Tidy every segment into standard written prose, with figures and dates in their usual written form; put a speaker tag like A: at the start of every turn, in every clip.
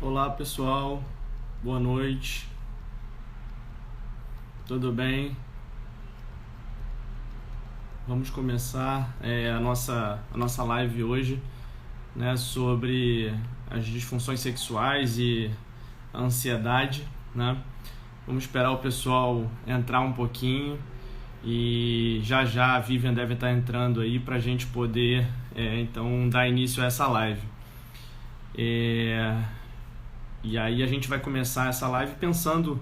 A: Olá pessoal, boa noite, tudo bem? Vamos começar a nossa live hoje, né, sobre as disfunções sexuais e a ansiedade, né? Vamos esperar o pessoal entrar um pouquinho e já a Vivian deve estar entrando aí para a gente poder então dar início a essa live. E aí a gente vai começar essa live pensando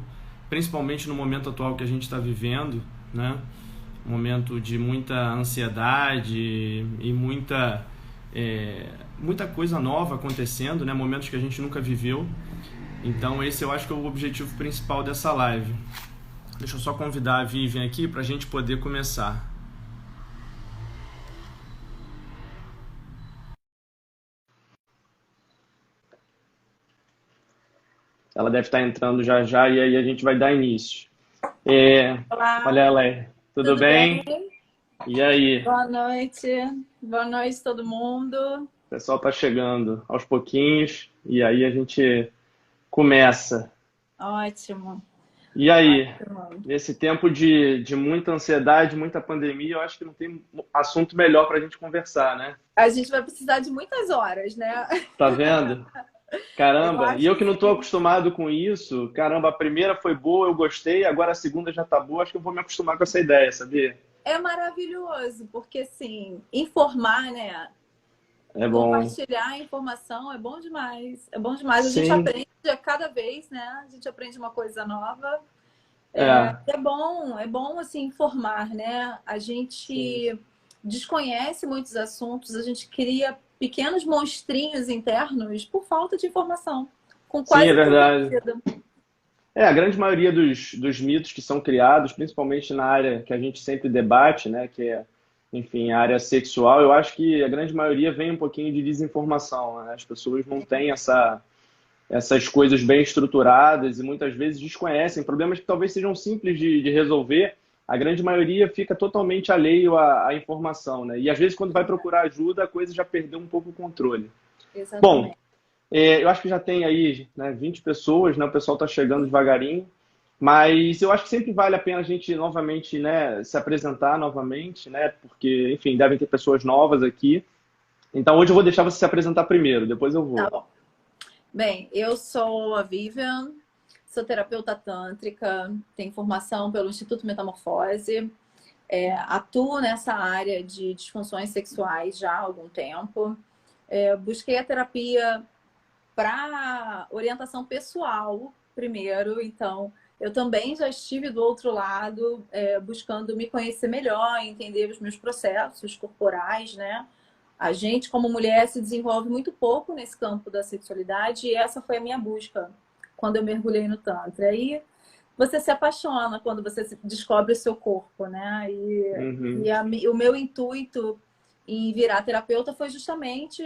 A: principalmente no momento atual que a gente está vivendo, né? Um momento de muita ansiedade e muita coisa nova acontecendo, né? Momentos que a gente nunca viveu. Então esse eu acho que é o objetivo principal dessa live. Deixa eu só convidar a Vivian aqui para a gente poder começar. Ela deve estar entrando já e aí a gente vai dar início.
B: Olá,
A: Olha ela aí, tudo
B: tudo bem?
A: bem? E aí?
B: Boa noite. Boa noite, todo mundo.
A: O pessoal está chegando aos pouquinhos e aí a gente começa.
B: Ótimo,
A: E aí,
B: ótimo.
A: nesse tempo de muita ansiedade, muita pandemia, eu acho que não tem assunto melhor para a gente conversar, né?
B: A gente vai precisar de muitas horas, né?
A: Tá vendo?
B: Eu
A: Caramba, e
B: acho
A: eu
B: que
A: que não estou
B: sim.
A: acostumado com isso, caramba, a primeira foi boa, eu gostei, agora a segunda já tá boa, acho que eu vou me acostumar com essa ideia, sabia?
B: É maravilhoso, porque assim, informar, né?
A: É bom.
B: Compartilhar a informação é bom demais. É bom demais. A gente
A: Sim,
B: aprende a cada vez, né? A gente aprende uma coisa nova.
A: é,
B: É bom assim informar, né? A
A: sim.
B: gente desconhece muitos assuntos, a gente cria pequenos monstrinhos internos por falta de informação, com
A: Sim, é
B: quase tudo na
A: verdade.
B: vida.
A: A grande maioria dos mitos que são criados, principalmente na área que a gente sempre debate, né, que é, enfim, a área sexual, eu acho que a grande maioria vem um pouquinho de desinformação, né? As pessoas não têm essas coisas bem estruturadas e muitas vezes desconhecem problemas que talvez sejam simples de resolver. A grande maioria fica totalmente alheio à informação, né? E às vezes, quando vai procurar ajuda, a coisa já perdeu um pouco o controle. Bom,
B: Exatamente.
A: eu acho que já tem aí, né, 20 pessoas, né? O pessoal está chegando devagarinho. Mas eu acho que sempre vale a pena a gente novamente, né, se apresentar novamente, né? Porque, enfim, devem ter pessoas novas aqui. Então hoje eu vou deixar você se apresentar primeiro, depois eu
B: Tá
A: vou.
B: bom. Bem, eu sou a Vivian, sou terapeuta tântrica, tenho formação pelo Instituto Metamorfose, atuo nessa área de disfunções sexuais já há algum tempo. Busquei a terapia para orientação pessoal primeiro, então eu também já estive do outro lado, buscando me conhecer melhor, entender os meus processos corporais, né? A gente, como mulher, se desenvolve muito pouco nesse campo da sexualidade e essa foi a minha busca quando eu mergulhei no Tantra. Aí você se apaixona quando você descobre o seu corpo, né?
A: Uhum.
B: O meu intuito em virar terapeuta foi justamente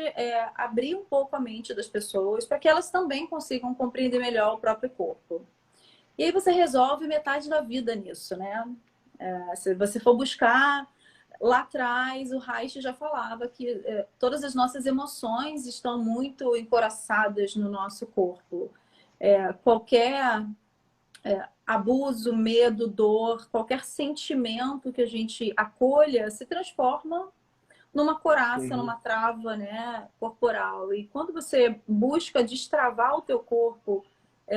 B: abrir um pouco a mente das pessoas para que elas também consigam compreender melhor o próprio corpo. E aí você resolve metade da vida nisso, né? Se você for buscar lá atrás, o Reich já falava que todas as nossas emoções estão muito encoraçadas no nosso corpo. Qualquer abuso, medo, dor, qualquer sentimento que a gente acolha se transforma numa coraça,
A: Uhum.
B: numa trava, né, corporal. E quando você busca destravar o teu corpo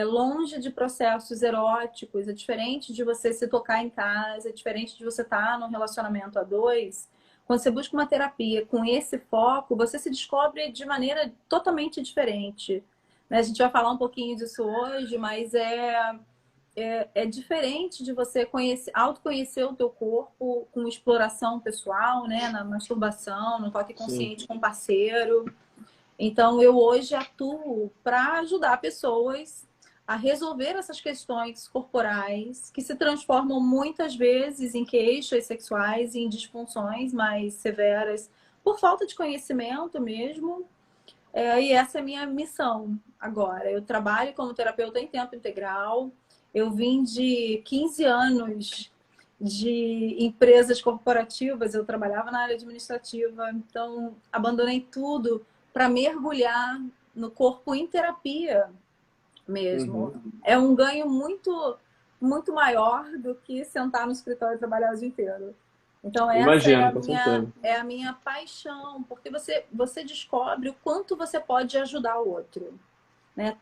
B: longe de processos eróticos, é diferente de você se tocar em casa, é diferente de você estar num relacionamento a dois. Quando você busca uma terapia com esse foco, você se descobre de maneira totalmente diferente. Né? A gente vai falar um pouquinho disso hoje, mas é diferente de você conhecer, autoconhecer o teu corpo com exploração pessoal, né? Na masturbação, no toque
A: Sim.
B: consciente com parceiro. Então, eu hoje atuo para ajudar pessoas a resolver essas questões corporais que se transformam muitas vezes em queixas sexuais e em disfunções mais severas por falta de conhecimento mesmo. E essa é a minha missão agora. Eu trabalho como terapeuta em tempo integral. Eu vim de 15 anos de empresas corporativas, eu trabalhava na área administrativa, então abandonei tudo para mergulhar no corpo em terapia. mesmo. É um ganho muito, muito maior do que sentar no escritório e trabalhar o dia inteiro. Então, essa
A: Imagino, com certeza.
B: é a minha paixão, porque você descobre o quanto você pode ajudar o outro. Né?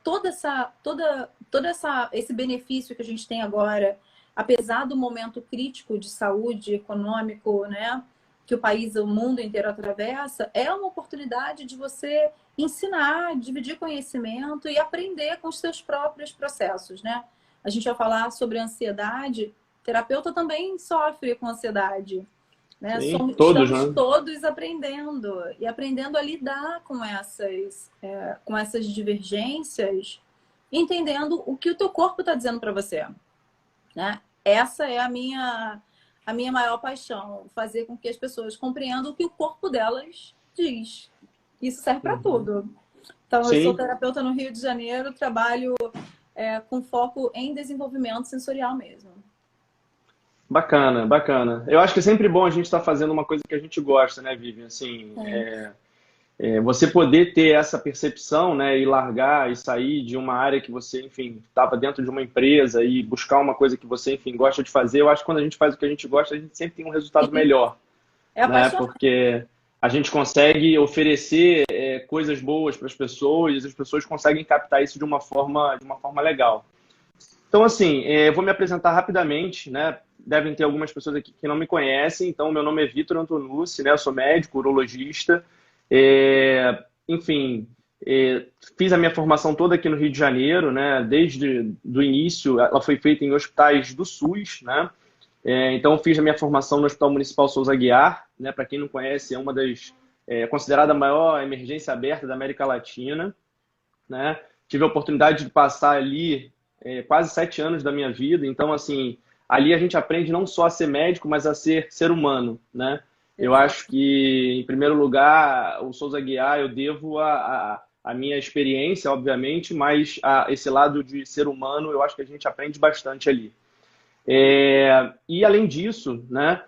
B: Esse benefício que a gente tem agora, apesar do momento crítico de saúde, econômico, né, que o país, o mundo inteiro atravessa, é uma oportunidade de você ensinar, dividir conhecimento e aprender com os seus próprios processos, né? A gente vai falar sobre ansiedade. Terapeuta também sofre com ansiedade, né?
A: Sim, todos,
B: Estamos
A: né?
B: todos aprendendo e aprendendo a lidar com essas divergências, entendendo o que o teu corpo está dizendo para você, né? Essa é a minha maior paixão, fazer com que as pessoas compreendam o que o corpo delas diz. Isso serve para tudo. Então, eu sou
A: Sim.
B: terapeuta no Rio de Janeiro, trabalho com foco em desenvolvimento sensorial mesmo.
A: Bacana, bacana. Eu acho que é sempre bom a gente estar fazendo uma coisa que a gente gosta, né, Vivian? Assim, você poder ter essa percepção, né, e largar e sair de uma área que você, enfim, estava dentro de uma empresa e buscar uma coisa que você, enfim, gosta de fazer. Eu acho que quando a gente faz o que a gente gosta, a gente sempre tem um resultado melhor,
B: É
A: né?
B: apaixonante.
A: Porque a gente consegue oferecer coisas boas para as pessoas conseguem captar isso de uma forma legal. Então, assim, eu vou me apresentar rapidamente, né? Devem ter algumas pessoas aqui que não me conhecem. Então, meu nome é Vitor Antonucci, né? Eu sou médico, urologista. Enfim, fiz a minha formação toda aqui no Rio de Janeiro, né? Desde do início, ela foi feita em hospitais do SUS, né? Então, fiz a minha formação no Hospital Municipal Souza Aguiar, né? Para quem não conhece, é uma das considerada a maior emergência aberta da América Latina, né? Tive a oportunidade de passar ali quase 7 anos da minha vida. Então, assim, ali a gente aprende não só a ser médico, mas a ser humano, né? Eu acho que, em primeiro lugar, o Souza Aguiar eu devo a minha experiência, obviamente, mas a esse lado de ser humano eu acho que a gente aprende bastante ali. E além disso, né,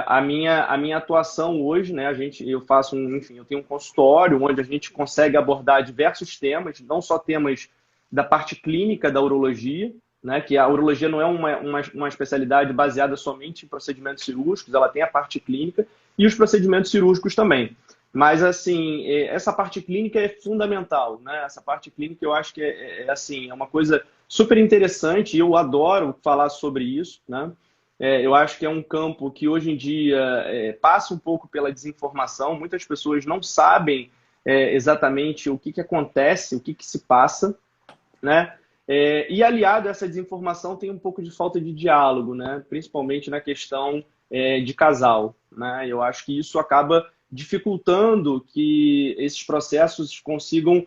A: a minha atuação hoje, né, eu faço, enfim, eu tenho um consultório onde a gente consegue abordar diversos temas, não só temas da parte clínica da urologia, né, que a urologia não é uma especialidade baseada somente em procedimentos cirúrgicos, ela tem a parte clínica e os procedimentos cirúrgicos também. Mas, assim, essa parte clínica é fundamental, né? Essa parte clínica eu acho que assim, é uma coisa super interessante e eu adoro falar sobre isso, né? Eu acho que é um campo que hoje em dia passa um pouco pela desinformação. Muitas pessoas não sabem exatamente o que acontece, o que se passa, né? E aliado a essa desinformação tem um pouco de falta de diálogo, né? Principalmente na questão de casal, né? Eu acho que isso acaba dificultando que esses processos consigam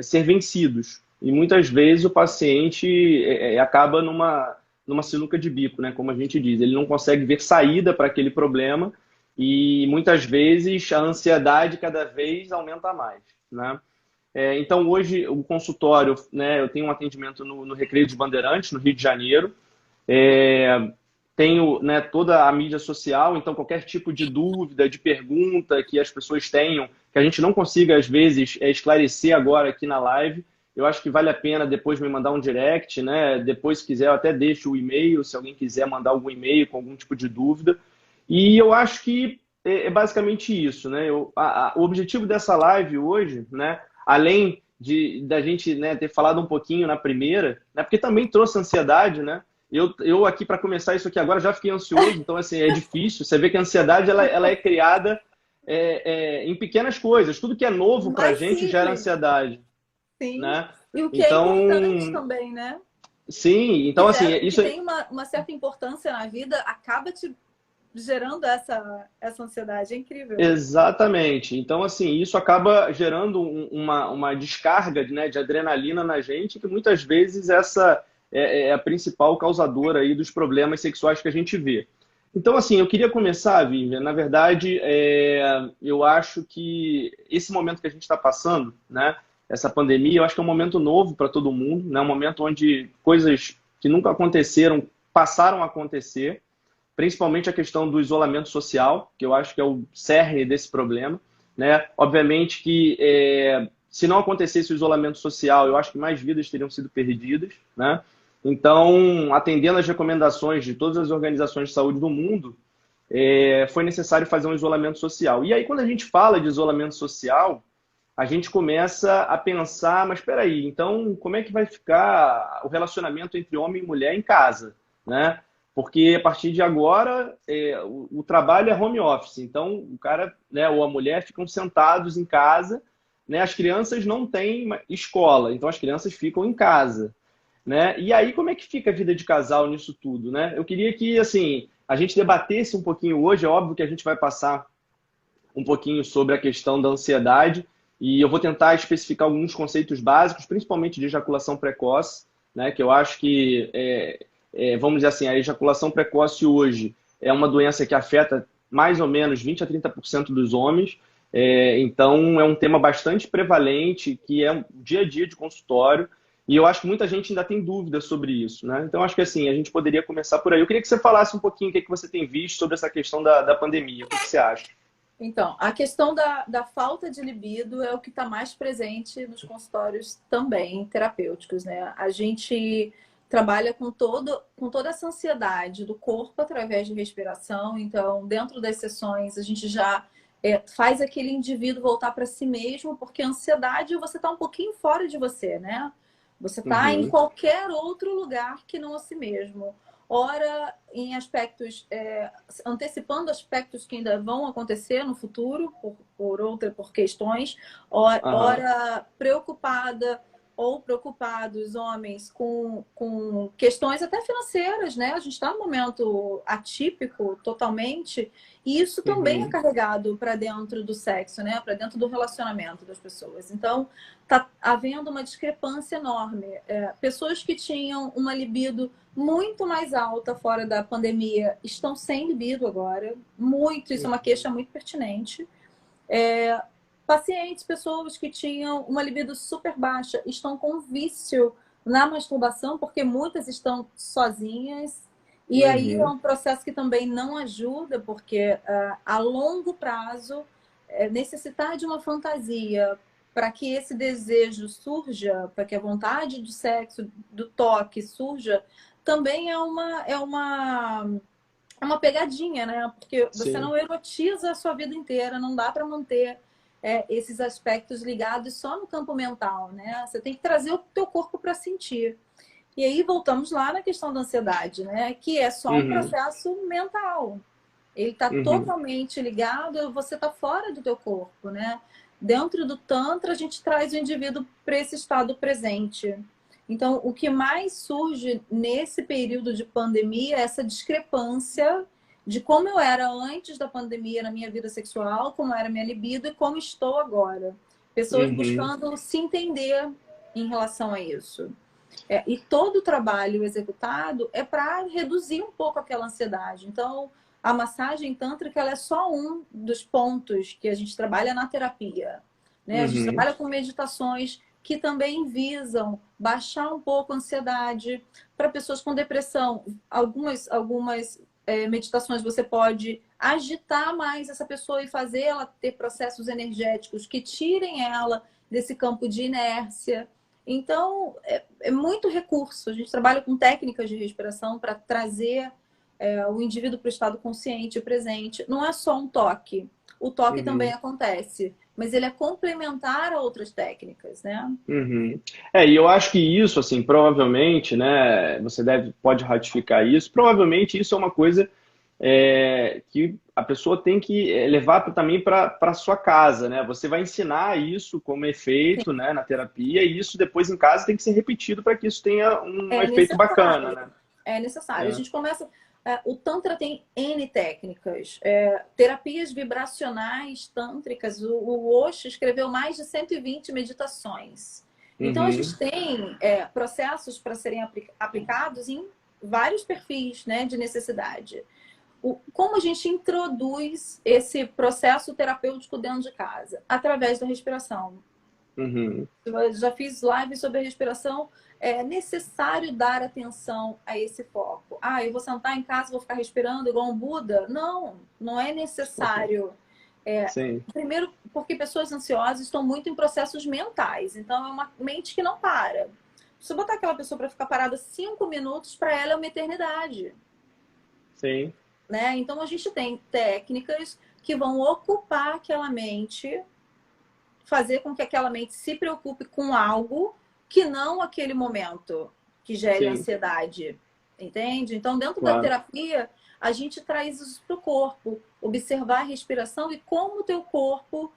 A: ser vencidos. E muitas vezes o paciente acaba numa sinuca de bico, né? Como a gente diz. Ele não consegue ver saída para aquele problema e muitas vezes a ansiedade cada vez aumenta mais, né? Então, hoje, o consultório, né, eu tenho um atendimento no Recreio dos Bandeirantes, no Rio de Janeiro. Tenho, né, toda a mídia social, então qualquer tipo de dúvida, de pergunta que as pessoas tenham, que a gente não consiga, às vezes, esclarecer agora aqui na live, eu acho que vale a pena depois me mandar um direct, né? Depois, se quiser, eu até deixo o e-mail, se alguém quiser mandar algum e-mail com algum tipo de dúvida. E eu acho que é basicamente isso, né? O objetivo dessa live hoje, né, além da gente, né, ter falado um pouquinho na primeira, né, porque também trouxe ansiedade, né? Eu aqui, para começar isso aqui agora, já fiquei ansioso, então, assim, é difícil. Você vê que a ansiedade ela é criada em pequenas coisas. Tudo que é novo para a gente gera ansiedade.
B: Sim.
A: Né?
B: E o que
A: então,
B: é importante também, né?
A: Sim, então, assim,
B: isso tem uma certa importância na vida, acaba te gerando essa ansiedade. É incrível.
A: Exatamente. Então, assim, isso acaba gerando uma descarga, né, de adrenalina na gente, que muitas vezes essa é a principal causadora aí dos problemas sexuais que a gente vê. Então, assim, eu queria começar, Vivian, na verdade, eu acho que esse momento que a gente está passando, né, essa pandemia, eu acho que é um momento novo para todo mundo, né, um momento onde coisas que nunca aconteceram passaram a acontecer, principalmente a questão do isolamento social, que eu acho que é o cerne desse problema, né? Obviamente que se não acontecesse o isolamento social, eu acho que mais vidas teriam sido perdidas, né? Então, atendendo às recomendações de todas as organizações de saúde do mundo, foi necessário fazer um isolamento social. E aí, quando a gente fala de isolamento social, a gente começa a pensar, mas espera aí, então como é que vai ficar o relacionamento entre homem e mulher em casa, né? Porque a partir de agora o trabalho é home office, então o cara, né, ou a mulher ficam sentados em casa, né? As crianças não têm escola, então as crianças ficam em casa, né? E aí como é que fica a vida de casal nisso tudo, né? Eu queria que assim a gente debatesse um pouquinho hoje, é óbvio que a gente vai passar um pouquinho sobre a questão da ansiedade e eu vou tentar especificar alguns conceitos básicos, principalmente de ejaculação precoce, né, que eu acho que, vamos dizer assim, a ejaculação precoce hoje é uma doença que afeta mais ou menos 20 a 30% dos homens, então é um tema bastante prevalente, que é o dia a dia de consultório, e eu acho que muita gente ainda tem dúvidas sobre isso, né? Então, acho que assim, a gente poderia começar por aí. Eu queria que você falasse um pouquinho o que você tem visto sobre essa questão da pandemia. O que você acha?
B: Então, a questão da falta de libido é o que está mais presente nos consultórios também terapêuticos, né? A gente trabalha com toda essa ansiedade do corpo através de respiração. Então, dentro das sessões, a gente já faz aquele indivíduo voltar para si mesmo, porque a ansiedade você está um pouquinho fora de você, né? Você está em
A: Uhum.
B: qualquer outro lugar que não a si mesmo. Ora, em aspectos, antecipando aspectos que ainda vão acontecer no futuro, por questões,
A: Aham.
B: ora preocupada ou preocupados, homens, com questões até financeiras, né? A gente está num momento atípico totalmente, e isso também é
A: Uhum.
B: carregado para dentro do sexo, né? Para dentro do relacionamento das pessoas. Então, está havendo uma discrepância enorme. Pessoas que tinham uma libido muito mais alta fora da pandemia estão sem libido agora. Muito, isso é uma queixa muito pertinente. Pacientes, pessoas que tinham uma libido super baixa, estão com vício na masturbação, porque muitas estão sozinhas. E aí é
A: Uhum.
B: um processo que também não ajuda, porque a longo prazo, necessitar de uma fantasia para que esse desejo surja, para que a vontade do sexo, do toque surja, também é uma pegadinha, né? Porque você
A: Sim.
B: não erotiza a sua vida inteira, não dá para manter esses aspectos ligados só no campo mental, né? Você tem que trazer o teu corpo para sentir. E aí voltamos lá na questão da ansiedade, né? Que é só um
A: Uhum.
B: processo mental. Ele está
A: Uhum.
B: totalmente ligado, você está fora do teu corpo, né? Dentro do Tantra, a gente traz o indivíduo para esse estado presente. Então, o que mais surge nesse período de pandemia é essa discrepância de como eu era antes da pandemia na minha vida sexual, como era minha libido e como estou agora. Pessoas
A: Uhum.
B: buscando se entender em relação a isso. E todo o trabalho executado é para reduzir um pouco aquela ansiedade. Então, a massagem tântrica ela é só um dos pontos que a gente trabalha na terapia, né? A gente
A: Uhum.
B: trabalha com meditações que também visam baixar um pouco a ansiedade para pessoas com depressão. Algumas meditações você pode agitar mais essa pessoa e fazer ela ter processos energéticos que tirem ela desse campo de inércia. Então, é muito recurso. A gente trabalha com técnicas de respiração para trazer o indivíduo para o estado consciente, presente. Não é só um toque. O toque também
A: Uhum.
B: acontece, mas ele é complementar a outras técnicas, né?
A: Uhum. E eu acho que isso, assim, provavelmente, né, pode ratificar isso, provavelmente isso é uma coisa que a pessoa tem que levar também para a sua casa, né? Você vai ensinar isso como
B: Sim,
A: efeito, né, na terapia, e isso depois em casa tem que ser repetido para que isso tenha um
B: é
A: efeito bacana,
B: necessário.
A: né?
B: É necessário. A
A: É.
B: gente começa. O Tantra tem N técnicas. Terapias vibracionais tântricas. O Osho escreveu mais de 120 meditações. Então, a
A: Uhum.
B: gente tem processos para serem aplicados em vários perfis, né, de necessidade. Como a gente introduz esse processo terapêutico dentro de casa? Através da respiração.
A: Uhum.
B: Eu já fiz live sobre a respiração. É necessário dar atenção a esse foco. Eu vou sentar em casa, vou ficar respirando igual um Buda? Não, não é necessário.
A: Sim,
B: Primeiro, porque pessoas ansiosas estão muito em processos mentais. Então, é uma mente que não para. Se eu botar aquela pessoa para ficar parada 5 minutos, para ela é uma eternidade.
A: sim,
B: Né? Então, a gente tem técnicas que vão ocupar aquela mente, fazer com que aquela mente se preocupe com algo que não aquele momento que gere
A: sim,
B: ansiedade. Entende? Então, dentro da
A: claro.
B: terapia, a gente traz isso para o corpo. Observar a respiração e como o teu corpo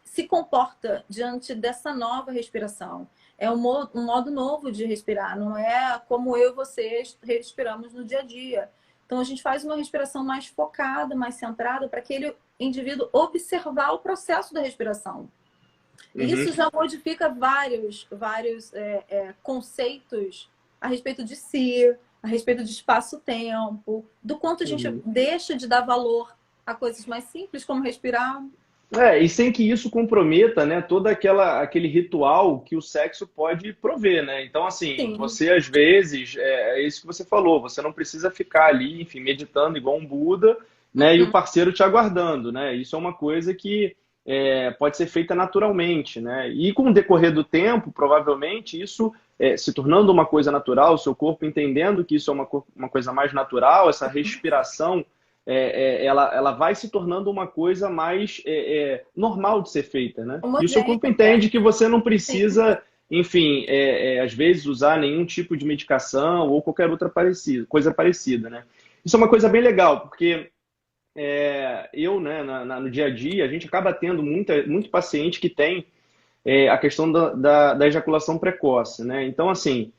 B: se comporta diante dessa nova respiração. É um modo novo de respirar, não é como eu e você respiramos no dia a dia. Então, a gente faz uma respiração mais focada, mais centrada, para aquele indivíduo observar o processo da respiração. E
A: Uhum,
B: isso já modifica vários conceitos a respeito de si, a respeito de espaço-tempo, do quanto a gente
A: uhum.
B: deixa de dar valor a coisas mais simples, como respirar.
A: E sem que isso comprometa, né, todo aquele ritual que o sexo pode prover, né? Então, assim,
B: Sim.
A: você às vezes, é isso que você falou, você não precisa ficar ali, enfim, meditando igual um Buda, né, e o
B: Uhum.
A: parceiro te aguardando, né? Isso é uma coisa que pode ser feita naturalmente, né? E com o decorrer do tempo, provavelmente, isso se tornando uma coisa natural, o seu corpo entendendo que isso é uma coisa mais natural, essa respiração ela vai se tornando uma coisa mais normal de ser feita, né? E o seu
B: Homogênea
A: corpo
B: até.
A: entende que você não
B: Sim.
A: precisa, enfim, às vezes usar nenhum tipo de medicação ou qualquer outra coisa parecida, né? Isso é uma coisa bem legal, porque eu, né, no dia a dia, a gente acaba tendo muito paciente que tem a questão da ejaculação precoce, né? Então, assim,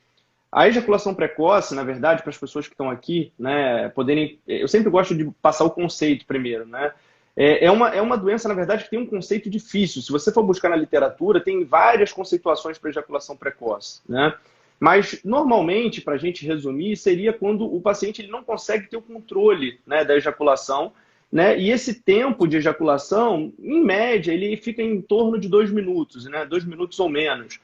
A: a ejaculação precoce, na verdade, para as pessoas que estão aqui, né, poderem. Eu sempre gosto de passar o conceito primeiro, né? É uma doença, na verdade, que tem um conceito difícil. Se você for buscar na literatura, tem várias conceituações para ejaculação precoce, né? Mas, normalmente, para a gente resumir, seria quando o paciente ele não consegue ter o controle, né, da ejaculação, né? E esse tempo de ejaculação, em média, ele fica em torno de 2 minutos, né? 2 minutos ou menos.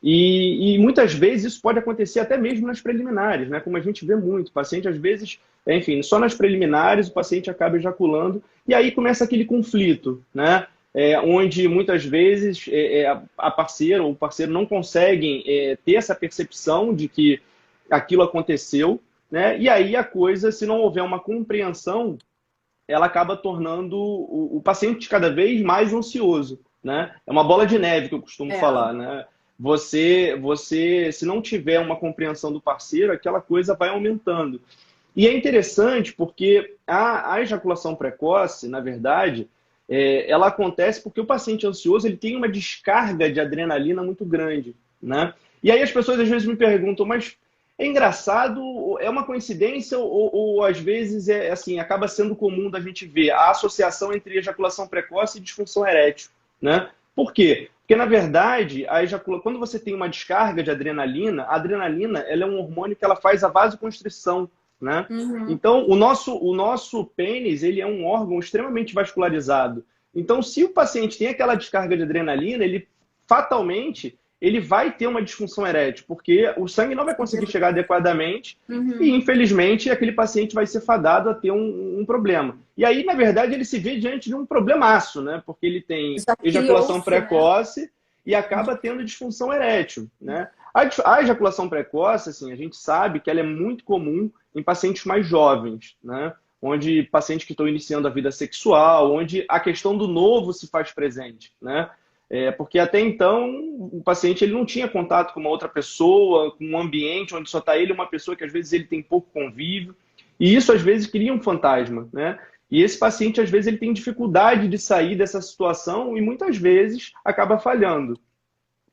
A: E muitas vezes isso pode acontecer até mesmo nas preliminares, né? Como a gente vê muito. O paciente, às vezes, enfim, só nas preliminares o paciente acaba ejaculando, e aí começa aquele conflito, né? Onde muitas vezes a parceira ou o parceiro não conseguem ter essa percepção de que aquilo aconteceu, né? E aí a coisa, se não houver uma compreensão, ela acaba tornando o paciente cada vez mais ansioso, né? É uma bola de neve que eu costumo
B: É.
A: falar, né? Você, se não tiver uma compreensão do parceiro, aquela coisa vai aumentando. E é interessante porque a ejaculação precoce, na verdade, ela acontece porque o paciente ansioso ele tem uma descarga de adrenalina muito grande, né? E aí as pessoas às vezes me perguntam, mas é engraçado, é uma coincidência ou às vezes assim, acaba sendo comum da gente ver a associação entre ejaculação precoce e disfunção erétil, né? Por quê? Porque, na verdade, quando você tem uma descarga de adrenalina, a adrenalina ela é um hormônio que ela faz a vasoconstrição, né?
B: Uhum.
A: Então, o nosso pênis ele é um órgão extremamente vascularizado. Então, se o paciente tem aquela descarga de adrenalina, ele fatalmente ele vai ter uma disfunção erétil, porque o sangue não vai conseguir chegar adequadamente e,
B: Uhum.
A: infelizmente, aquele paciente vai ser fadado a ter um problema. E aí, na verdade, ele se vê diante de um problemaço, né? Porque ele tem
B: Já
A: ejaculação
B: criou-se, né?
A: precoce e acaba tendo disfunção erétil, né? A ejaculação precoce, assim, a gente sabe que ela é muito comum em pacientes mais jovens, né? Onde pacientes que estão iniciando a vida sexual, onde a questão do novo se faz presente, né? Porque até então o paciente ele não tinha contato com uma outra pessoa, com um ambiente onde só está ele e uma pessoa que às vezes ele tem pouco convívio, e isso às vezes cria um fantasma, né? E esse paciente às vezes ele tem dificuldade de sair dessa situação e muitas vezes acaba falhando,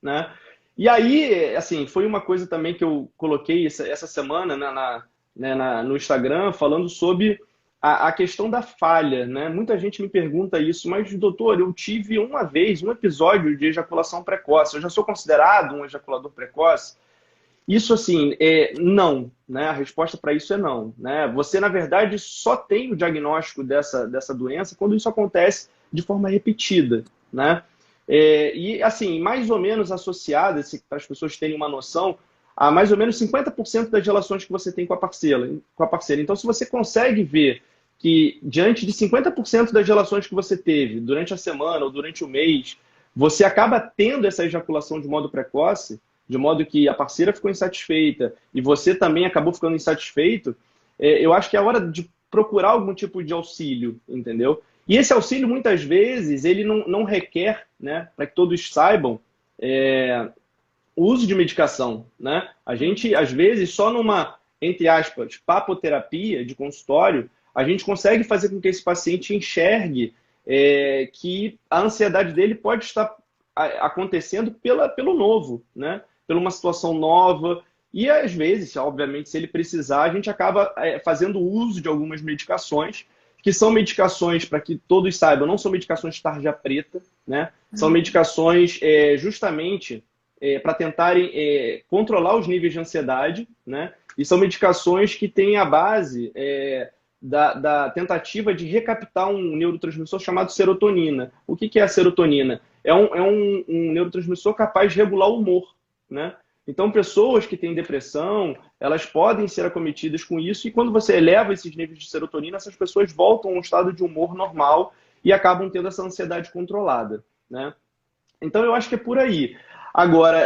A: né? E aí, assim, foi uma coisa também que eu coloquei essa semana né, no Instagram, falando sobre a questão da falha, né? Muita gente me pergunta isso, mas, doutor, eu tive uma vez um episódio de ejaculação precoce, eu já sou considerado um ejaculador precoce? Isso, assim, não, né? A resposta para isso é não, né? Você, na verdade, só tem o diagnóstico dessa doença quando isso acontece de forma repetida, né? E, assim, mais ou menos associada, para as pessoas terem uma noção, a mais ou menos 50% das relações que você tem com a parceira. Então, se você consegue ver que diante de 50% das relações que você teve durante a semana ou durante o mês, você acaba tendo essa ejaculação de modo precoce, de modo que a parceira ficou insatisfeita e você também acabou ficando insatisfeito, eu acho que é hora de procurar algum tipo de auxílio, entendeu? E esse auxílio, muitas vezes, ele não requer, né, para que todos saibam, o uso de medicação, né? A gente, às vezes, só numa, entre aspas, papoterapia de consultório, a gente consegue fazer com que esse paciente enxergue que a ansiedade dele pode estar acontecendo pelo novo, né? Pela uma situação nova. E, às vezes, obviamente, se ele precisar, a gente acaba fazendo uso de algumas medicações, que são medicações, para que todos saibam, não são medicações tarja preta, né? São medicações justamente para tentarem controlar os níveis de ansiedade, né? E são medicações que têm a base da tentativa de recaptar um neurotransmissor chamado serotonina. O que é a serotonina? É um neurotransmissor capaz de regular o humor, né? Então, pessoas que têm depressão, elas podem ser acometidas com isso, e quando você eleva esses níveis de serotonina, essas pessoas voltam a um estado de humor normal e acabam tendo essa ansiedade controlada, né? Então, eu acho que é por aí. Agora,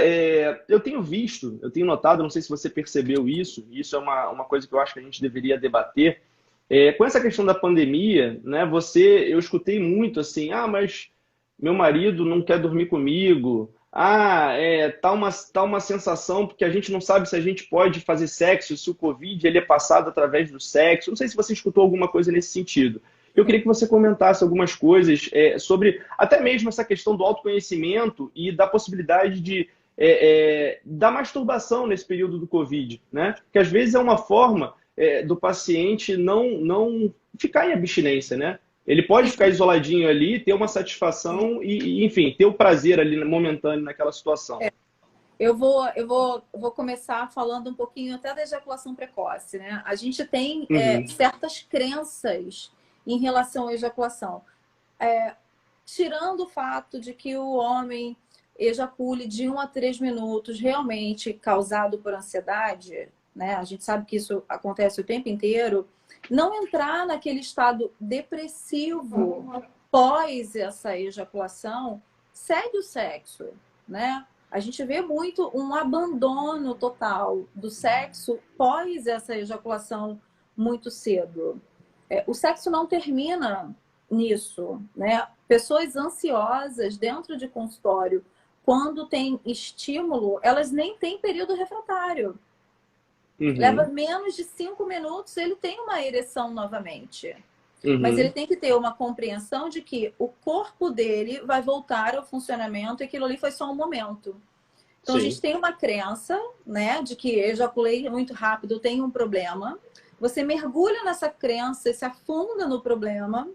A: eu tenho visto, eu tenho notado, não sei se você percebeu isso, e isso é uma coisa que eu acho que a gente deveria debater, com essa questão da pandemia, né, eu escutei muito assim, mas meu marido não quer dormir comigo, tá uma sensação, porque a gente não sabe se a gente pode fazer sexo, se o Covid ele é passado através do sexo. Não sei se você escutou alguma coisa nesse sentido. Eu queria que você comentasse algumas coisas sobre até mesmo essa questão do autoconhecimento e da possibilidade da masturbação nesse período do Covid, né? Que às vezes é uma forma do paciente não ficar em abstinência, né? Ele pode ficar isoladinho ali, ter uma satisfação e, enfim, ter o prazer ali momentâneo naquela situação.
B: Eu vou começar falando um pouquinho até da ejaculação precoce, né? A gente tem certas crenças em relação à ejaculação. Tirando o fato de que o homem ejacule de 1 a 3 minutos realmente causado por ansiedade, né? A gente sabe que isso acontece o tempo inteiro. Não entrar naquele estado depressivo pós essa ejaculação, segue o sexo, né? A gente vê muito um abandono total do sexo pós essa ejaculação muito cedo. O sexo não termina nisso, né? Pessoas ansiosas dentro de consultório, quando tem estímulo, elas nem têm período refratário. Leva menos de 5 minutos, ele tem uma ereção novamente. Mas ele tem que ter uma compreensão de que o corpo dele vai voltar ao funcionamento e aquilo ali foi só um momento. Então, a gente tem uma crença, né, de que ejaculei muito rápido, tem um problema. Você mergulha nessa crença e se afunda no problema.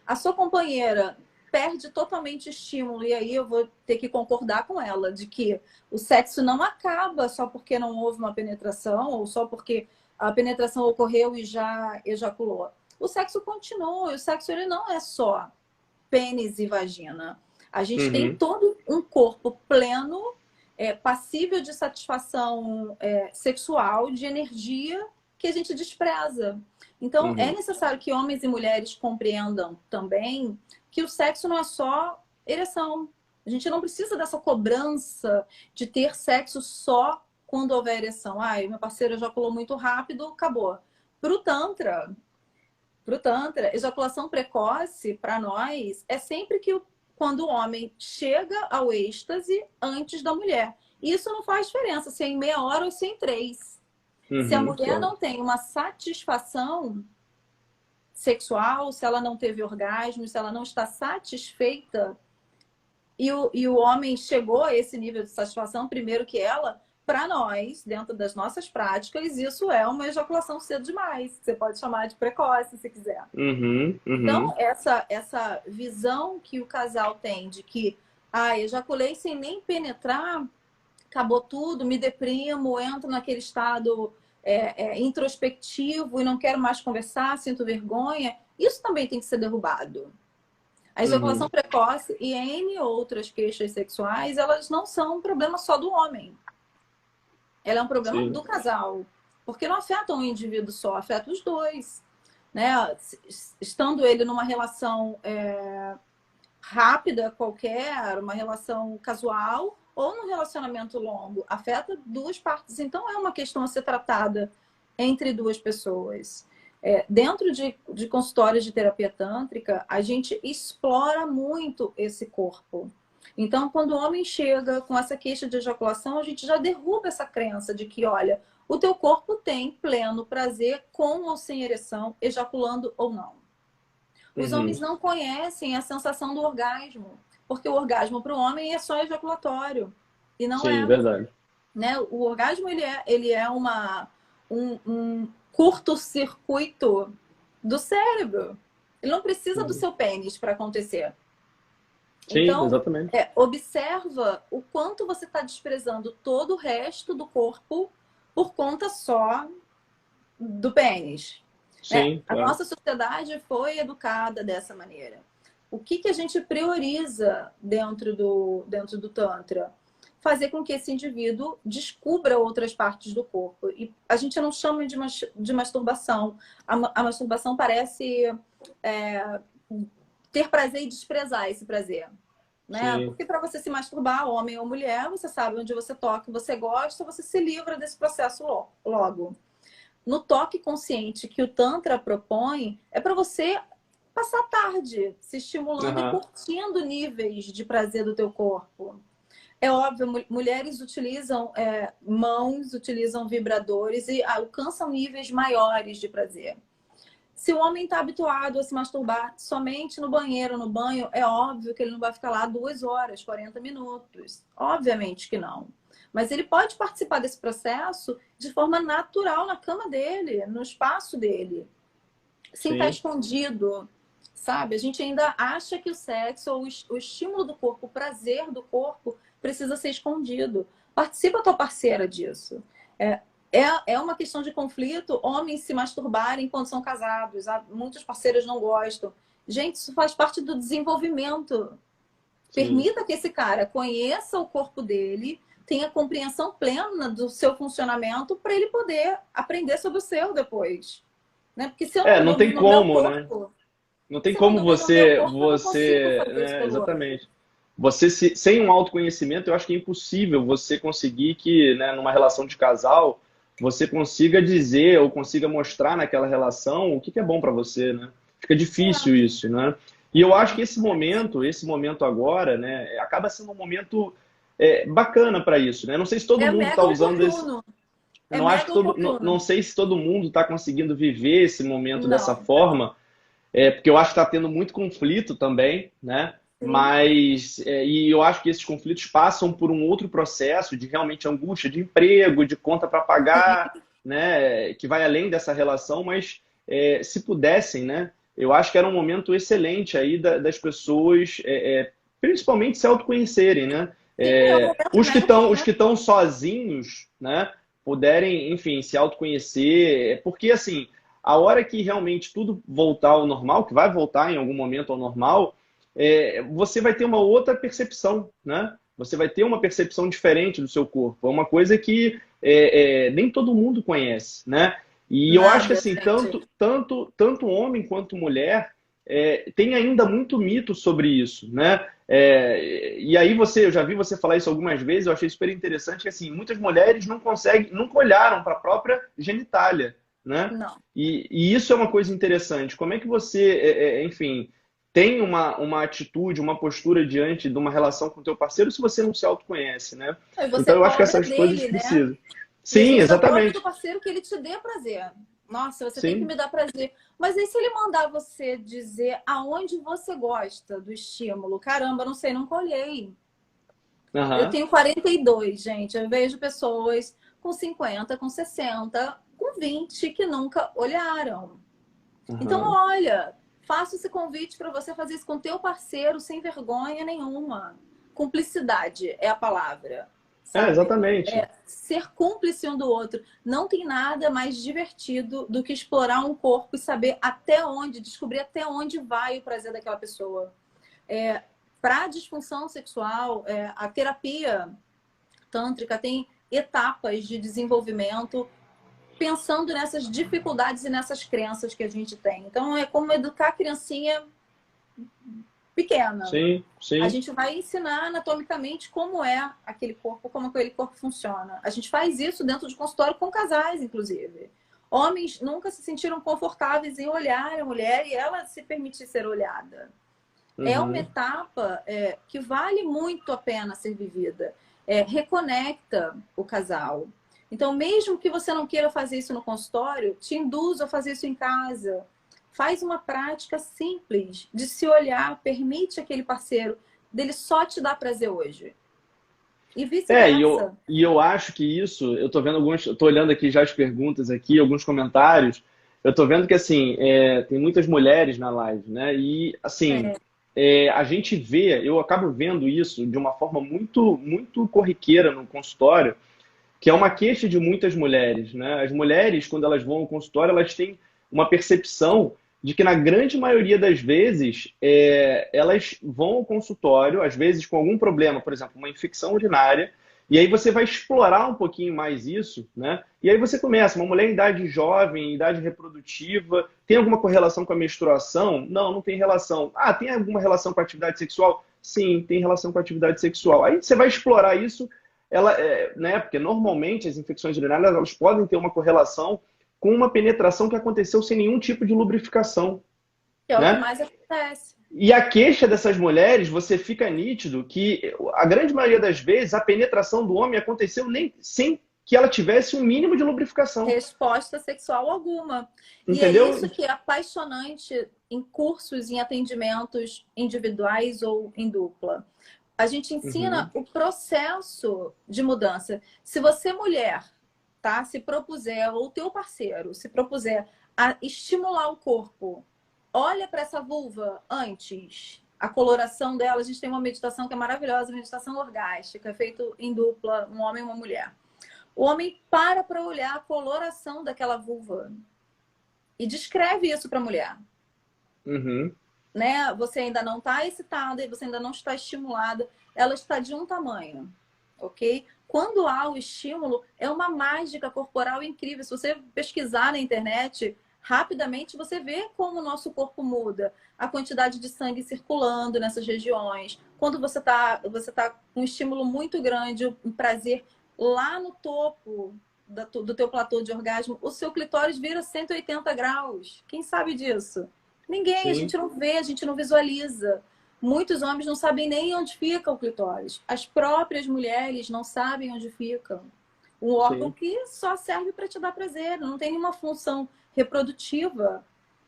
B: A sua companheira perde totalmente estímulo, e aí eu vou ter que concordar com ela de que o sexo não acaba só porque não houve uma penetração ou só porque a penetração ocorreu e já ejaculou. O sexo continua, e o sexo ele não é só pênis e vagina. A gente tem todo um corpo pleno, passível de satisfação sexual, de energia que a gente despreza. Então, é necessário que homens e mulheres compreendam também que o sexo não é só ereção. A gente não precisa dessa cobrança de ter sexo só quando houver ereção. Meu parceiro ejaculou muito rápido, acabou. Pro Tantra, ejaculação precoce, para nós, é sempre quando o homem chega ao êxtase antes da mulher. E isso não faz diferença se é em meia hora ou se é em 3. Se a mulher não tem uma satisfação sexual, se ela não teve orgasmo, se ela não está satisfeita, e o homem chegou a esse nível de satisfação primeiro que ela, para nós, dentro das nossas práticas, isso é uma ejaculação cedo demais. Você pode chamar de precoce, se quiser. Então, essa visão que o casal tem de que ejaculei sem nem penetrar, acabou tudo, me deprimo, entro naquele estado introspectivo e não quero mais conversar, sinto vergonha, isso também tem que ser derrubado. A ejaculação precoce e N outras queixas sexuais, elas não são um problema só do homem. Ela é um problema do casal. Porque não afeta um indivíduo só, afeta os dois. né? Estando ele numa relação rápida qualquer, uma relação casual ou num relacionamento longo, afeta duas partes. Então, é uma questão a ser tratada entre duas pessoas. Dentro de consultórios de terapia tântrica, a gente explora muito esse corpo. Então, quando o homem chega com essa queixa de ejaculação, a gente já derruba essa crença de que, olha, o teu corpo tem pleno prazer com ou sem ereção, ejaculando ou não. Os homens não conhecem a sensação do orgasmo, porque o orgasmo para o homem é só ejaculatório. E não
A: Sim,
B: é.
A: verdade.
B: Né? O orgasmo ele é um curto-circuito do cérebro. Ele não precisa do seu pênis para acontecer.
A: Sim,
B: Então,
A: exatamente.
B: observa o quanto você está desprezando todo o resto do corpo por conta só do pênis.
A: Sim,
B: A
A: claro.
B: nossa sociedade foi educada dessa maneira. O que a gente prioriza dentro do Tantra? Fazer com que esse indivíduo descubra outras partes do corpo. E a gente não chama de masturbação. A masturbação parece ter prazer e desprezar esse prazer. Né?
A: Sim.
B: Porque para você se masturbar, homem ou mulher, você sabe onde você toca, você gosta, você se livra desse processo logo. No toque consciente que o Tantra propõe, é para você passar a tarde se estimulando e curtindo níveis de prazer do teu corpo. É óbvio, mulheres utilizam mãos, utilizam vibradores e alcançam níveis maiores de prazer. Se o homem está habituado a se masturbar somente no banheiro, no banho, é óbvio que ele não vai ficar lá 2 horas, 40 minutos. Obviamente que não. Mas ele pode participar desse processo de forma natural na cama dele, no espaço dele. Sem estar escondido, sabe? A gente ainda acha que o sexo ou o estímulo do corpo, o prazer do corpo, precisa ser escondido. Participa a tua parceira disso. É uma questão de conflito, homens se masturbarem quando são casados. Muitos parceiros não gostam. Gente, isso faz parte do desenvolvimento. Permita que esse cara conheça o corpo dele, tenha compreensão plena do seu funcionamento para ele poder aprender sobre o seu depois. Né? Porque se eu não
A: não tem
B: domino o meu
A: como, né?
B: corpo,
A: Não tem
B: se eu não
A: como
B: domino o meu
A: você,
B: corpo, eu não consigo fazer isso
A: né,
B: pelo outro.
A: exatamente. Você sem um autoconhecimento, eu acho que é impossível você conseguir que, né, numa relação de casal, você consiga dizer ou consiga mostrar naquela relação o que é bom para você, né? Fica difícil isso, né? E eu acho que esse momento agora, né, acaba sendo um momento bacana para isso, né? Não sei se todo
B: É
A: mundo está
B: mega
A: usando esse.
B: oportuno. É
A: Não acho que
B: mega
A: não
B: oportuno.
A: sei se todo mundo está conseguindo viver esse momento dessa
B: Não.
A: forma, porque eu acho que está tendo muito conflito também, né?
B: Sim.
A: Mas, e eu acho que esses conflitos passam por um outro processo de realmente angústia de emprego, de conta para pagar, né? Que vai além dessa relação, mas se pudessem, né? Eu acho que era um momento excelente aí das pessoas, principalmente se autoconhecerem, né?
B: Sim, é um momento mega
A: Os que
B: oportuno.
A: estão sozinhos, né? Puderem, enfim, se autoconhecer, porque assim, a hora que realmente tudo voltar ao normal, que vai voltar em algum momento ao normal, você vai ter uma outra percepção, né? Você vai ter uma percepção diferente do seu corpo. É uma coisa que nem todo mundo conhece, né? E eu acho que
B: Nada,
A: assim,
B: gente.
A: tanto homem quanto mulher tem ainda muito mito sobre isso, né? E aí eu já vi você falar isso algumas vezes, eu achei super interessante que assim, muitas mulheres não conseguem, nunca olharam para a própria genitália, né?
B: Não.
A: E isso é uma coisa interessante. Como é que você, enfim, tem uma atitude, uma postura diante de uma relação com o teu parceiro se você não se autoconhece, né?
B: E você
A: Então eu acho que
B: cobra
A: essas coisas
B: dele, né?
A: precisam.
B: E a
A: Sim,
B: gente ainda cobra do
A: exatamente.
B: parceiro que ele te dê prazer. Nossa, você tem que
A: Sim.
B: me dar prazer. Mas aí se ele mandar você dizer aonde você gosta do estímulo, caramba, não sei, nunca olhei. Eu
A: Aham.
B: tenho 42, gente. Eu vejo pessoas com 50, com 60, com 20 que nunca olharam. Então,
A: Aham.
B: olha, faço esse convite para você fazer isso com teu parceiro sem vergonha nenhuma. Cumplicidade é a palavra, sabe?
A: Exatamente.
B: Ser cúmplice um do outro. Não tem nada mais divertido do que explorar um corpo e saber até onde, descobrir até onde vai o prazer daquela pessoa. Para disfunção sexual, a terapia tântrica tem etapas de desenvolvimento pensando nessas dificuldades e nessas crenças que a gente tem. Então, é como educar a criancinha pequena.
A: Sim,
B: A
A: sim.
B: gente vai ensinar anatomicamente como é aquele corpo, como aquele corpo funciona. A gente faz isso dentro de consultório com casais, inclusive. Homens nunca se sentiram confortáveis em olhar a mulher e ela se permitir ser olhada. É uma
A: Uhum.
B: etapa que vale muito a pena ser vivida. Reconecta o casal. Então, mesmo que você não queira fazer isso no consultório, te induz a fazer isso em casa. Faz uma prática simples de se olhar, permite aquele parceiro dele só te dar prazer hoje. E vice-versa.
A: E eu acho que isso, eu tô vendo alguns, eu tô olhando aqui já as perguntas aqui, alguns comentários, eu tô vendo que, assim, tem muitas mulheres na live, né? E, assim,
B: É,
A: a gente vê, eu acabo vendo isso de uma forma muito, muito corriqueira no consultório, que é uma
B: é.
A: queixa de muitas mulheres, né? As mulheres, quando elas vão ao consultório, elas têm uma percepção de que, na grande maioria das vezes, elas vão ao consultório, às vezes com algum problema, por exemplo, uma infecção urinária, e aí você vai explorar um pouquinho mais isso, né? E aí você começa, uma mulher em idade jovem, em idade reprodutiva, tem alguma correlação com a menstruação? Não, não tem relação. Ah, tem alguma relação com a atividade sexual? Sim, tem relação com a atividade sexual. Aí você vai explorar isso né? Porque normalmente as infecções urinárias elas podem ter uma correlação com uma penetração que aconteceu sem nenhum tipo de lubrificação,
B: Que é o que
A: né?
B: mais acontece.
A: E a queixa dessas mulheres, você fica nítido que a grande maioria das vezes a penetração do homem aconteceu nem sem que ela tivesse um mínimo de lubrificação,
B: Resposta sexual alguma. E é
A: entendeu?
B: isso que é apaixonante em cursos, em atendimentos individuais ou em dupla. A gente ensina
A: Uhum,
B: o processo de mudança. Se você, mulher, tá, se propuser, ou o teu parceiro se propuser a estimular o corpo, olha para essa vulva antes, a coloração dela. A gente tem uma meditação que é maravilhosa, meditação orgástica, feita em dupla, um homem e uma mulher. O homem para olhar a coloração daquela vulva e descreve isso para a mulher.
A: uhum,
B: Né? Você ainda não está excitada e você ainda não está estimulada, ela está de um tamanho, ok? Quando há o estímulo, é uma mágica corporal incrível. Se você pesquisar na internet, rapidamente você vê como o nosso corpo muda. A quantidade de sangue circulando nessas regiões. Quando você tá com um estímulo muito grande, um prazer lá no topo do teu platô de orgasmo, o seu clitóris vira 180 graus. Quem sabe disso? Ninguém, a
A: sim,
B: gente não vê, a gente não visualiza. Muitos homens não sabem nem onde fica o clitóris. As próprias mulheres não sabem onde fica. Um órgão
A: sim.
B: que só serve para te dar prazer, não tem nenhuma função reprodutiva.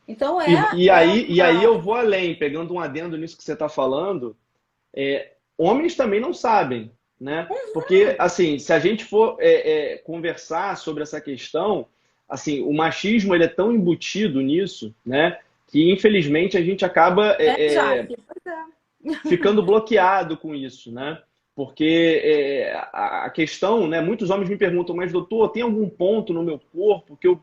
B: Então
A: E aí eu vou além, pegando um adendo nisso que você está falando, homens também não sabem, né? Porque, assim, se a gente for conversar sobre essa questão, assim, o machismo ele é tão embutido nisso, né? Que infelizmente a gente acaba
B: Jaque. Pois é.
A: ficando bloqueado com isso, né? Porque a questão, né? Muitos homens me perguntam, mas doutor, tem algum ponto no meu corpo que eu.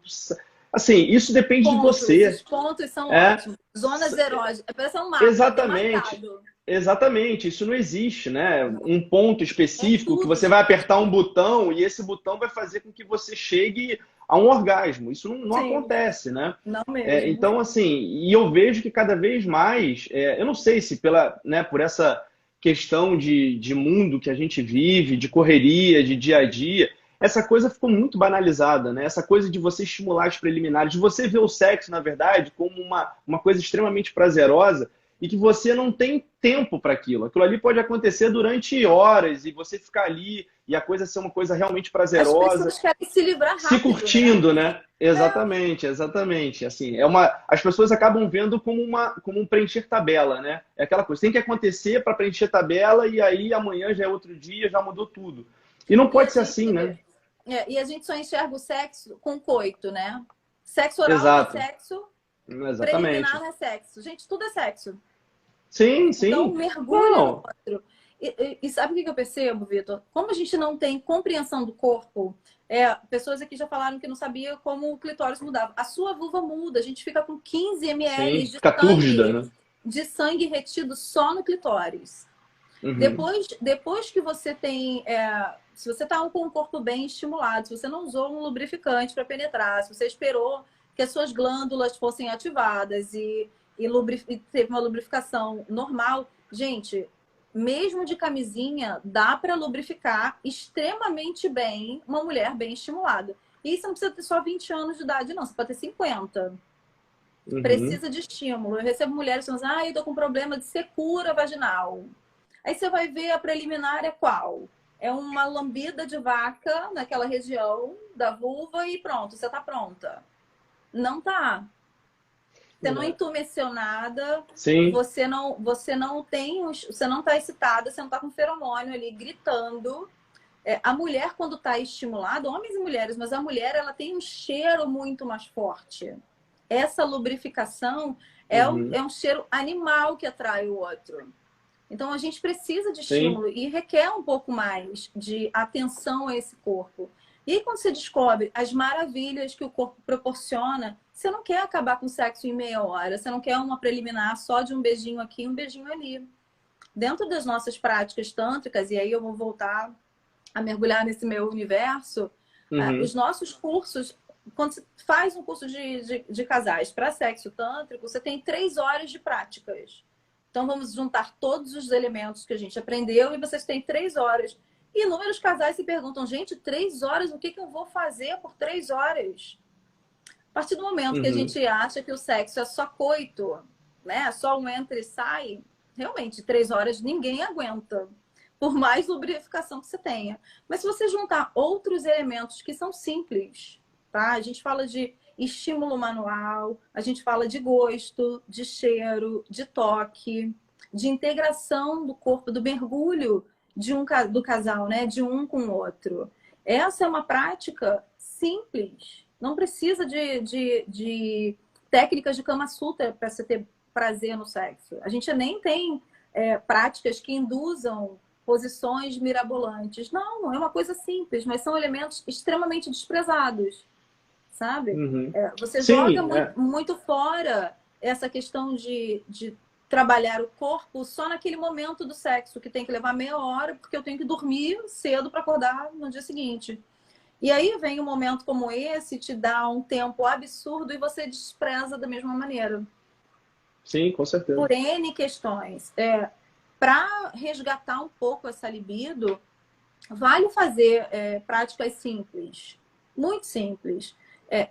A: Assim, isso depende de
B: Pontos,
A: você.
B: os pontos são
A: É,
B: ótimos. Zonas erógenas, parece um mapa
A: exatamente.
B: demarcado.
A: Exatamente, isso não existe, né? Um ponto
B: É
A: específico que
B: tudo,
A: você vai
B: gente.
A: apertar um botão e esse botão vai fazer com que você chegue a um orgasmo. Isso não
B: Sim,
A: acontece, né?
B: não mesmo.
A: Então, assim, e eu vejo que cada vez mais, eu não sei se por essa questão de mundo que a gente vive, de correria, de dia a dia, essa coisa ficou muito banalizada, né? Essa coisa de você estimular as preliminares, de você ver o sexo, na verdade, como uma coisa extremamente prazerosa e que você não tem tempo para aquilo. Aquilo ali pode acontecer durante horas e você ficar ali e a coisa ser uma coisa realmente
B: As
A: prazerosa,
B: pessoas querem se livrar
A: se
B: rápido, né?
A: curtindo, né? Exatamente, exatamente. Assim, as pessoas acabam vendo como um preencher tabela, né? É aquela coisa, tem que acontecer para preencher tabela e aí amanhã já é outro dia, já mudou tudo. E não
B: E a
A: pode ser assim,
B: gente,
A: né?
B: e a gente só enxerga o sexo com coito, né? Sexo oral não é
A: Exato.
B: sexo, preliminar
A: Exatamente.
B: não é sexo. Gente, tudo é sexo.
A: Sim,
B: Então,
A: sim.
B: mergulha no
A: Não.
B: outro. E sabe o que eu percebo, Vitor? Como a gente não tem compreensão do corpo, pessoas aqui já falaram que não sabia como o clitóris mudava. A sua vulva muda, a gente fica com 15
A: Sim.
B: ml
A: Fica túrgida, né?
B: de sangue retido só no clitóris.
A: Uhum.
B: Depois que você tem se você está com um corpo bem estimulado, se você não usou um lubrificante para penetrar, se você esperou que as suas glândulas fossem ativadas e teve uma lubrificação normal, gente, mesmo de camisinha, dá para lubrificar extremamente bem uma mulher bem estimulada. E você não precisa ter só 20 anos de idade, não. Você pode ter 50. Precisa de estímulo. Eu recebo mulheres que dizem, eu tô com problema de secura vaginal. Aí você vai ver a preliminar é qual? É uma lambida de vaca naquela região da vulva e pronto, você tá pronta. Não tá. Você não entumeceu nada,
A: Sim.
B: você não tá excitada, você não tá com feromônio ali gritando. A mulher, quando tá estimulada, homens e mulheres, mas a mulher ela tem um cheiro muito mais forte. Essa lubrificação é um cheiro animal que atrai o outro. Então a gente precisa de estímulo e requer um pouco mais de atenção a esse corpo. E aí, quando você descobre as maravilhas que o corpo proporciona, você não quer acabar com o sexo em meia hora, você não quer uma preliminar só de um beijinho aqui e um beijinho ali. Dentro das nossas práticas tântricas, e aí eu vou voltar a mergulhar nesse meu universo, os nossos cursos, quando você faz um curso de casais para sexo tântrico, você tem 3 horas de práticas. Então vamos juntar todos os elementos que a gente aprendeu e vocês têm 3 horas. E inúmeros casais se perguntam, gente, 3 horas, o que eu vou fazer por 3 horas? A partir do momento que a gente acha que o sexo é só coito, né? Só um entra e sai, realmente, 3 horas ninguém aguenta. Por mais lubrificação que você tenha. Mas se você juntar outros elementos que são simples, tá? A gente fala de estímulo manual, a gente fala de gosto, de cheiro, de toque, de integração do corpo, do mergulho do casal, né? De um com o outro. Essa é uma prática simples. Não precisa de técnicas de Kama Sutra para você ter prazer no sexo. A gente nem tem práticas que induzam posições mirabolantes. Não, é uma coisa simples, mas são elementos extremamente desprezados, sabe? Você joga muito fora essa questão de trabalhar o corpo só naquele momento do sexo, que tem que levar meia hora, porque eu tenho que dormir cedo para acordar no dia seguinte. E aí vem um momento como esse, te dá um tempo absurdo e você despreza da mesma maneira.
A: Sim, com certeza.
B: Por N questões. Para resgatar um pouco essa libido, vale fazer práticas simples, muito simples.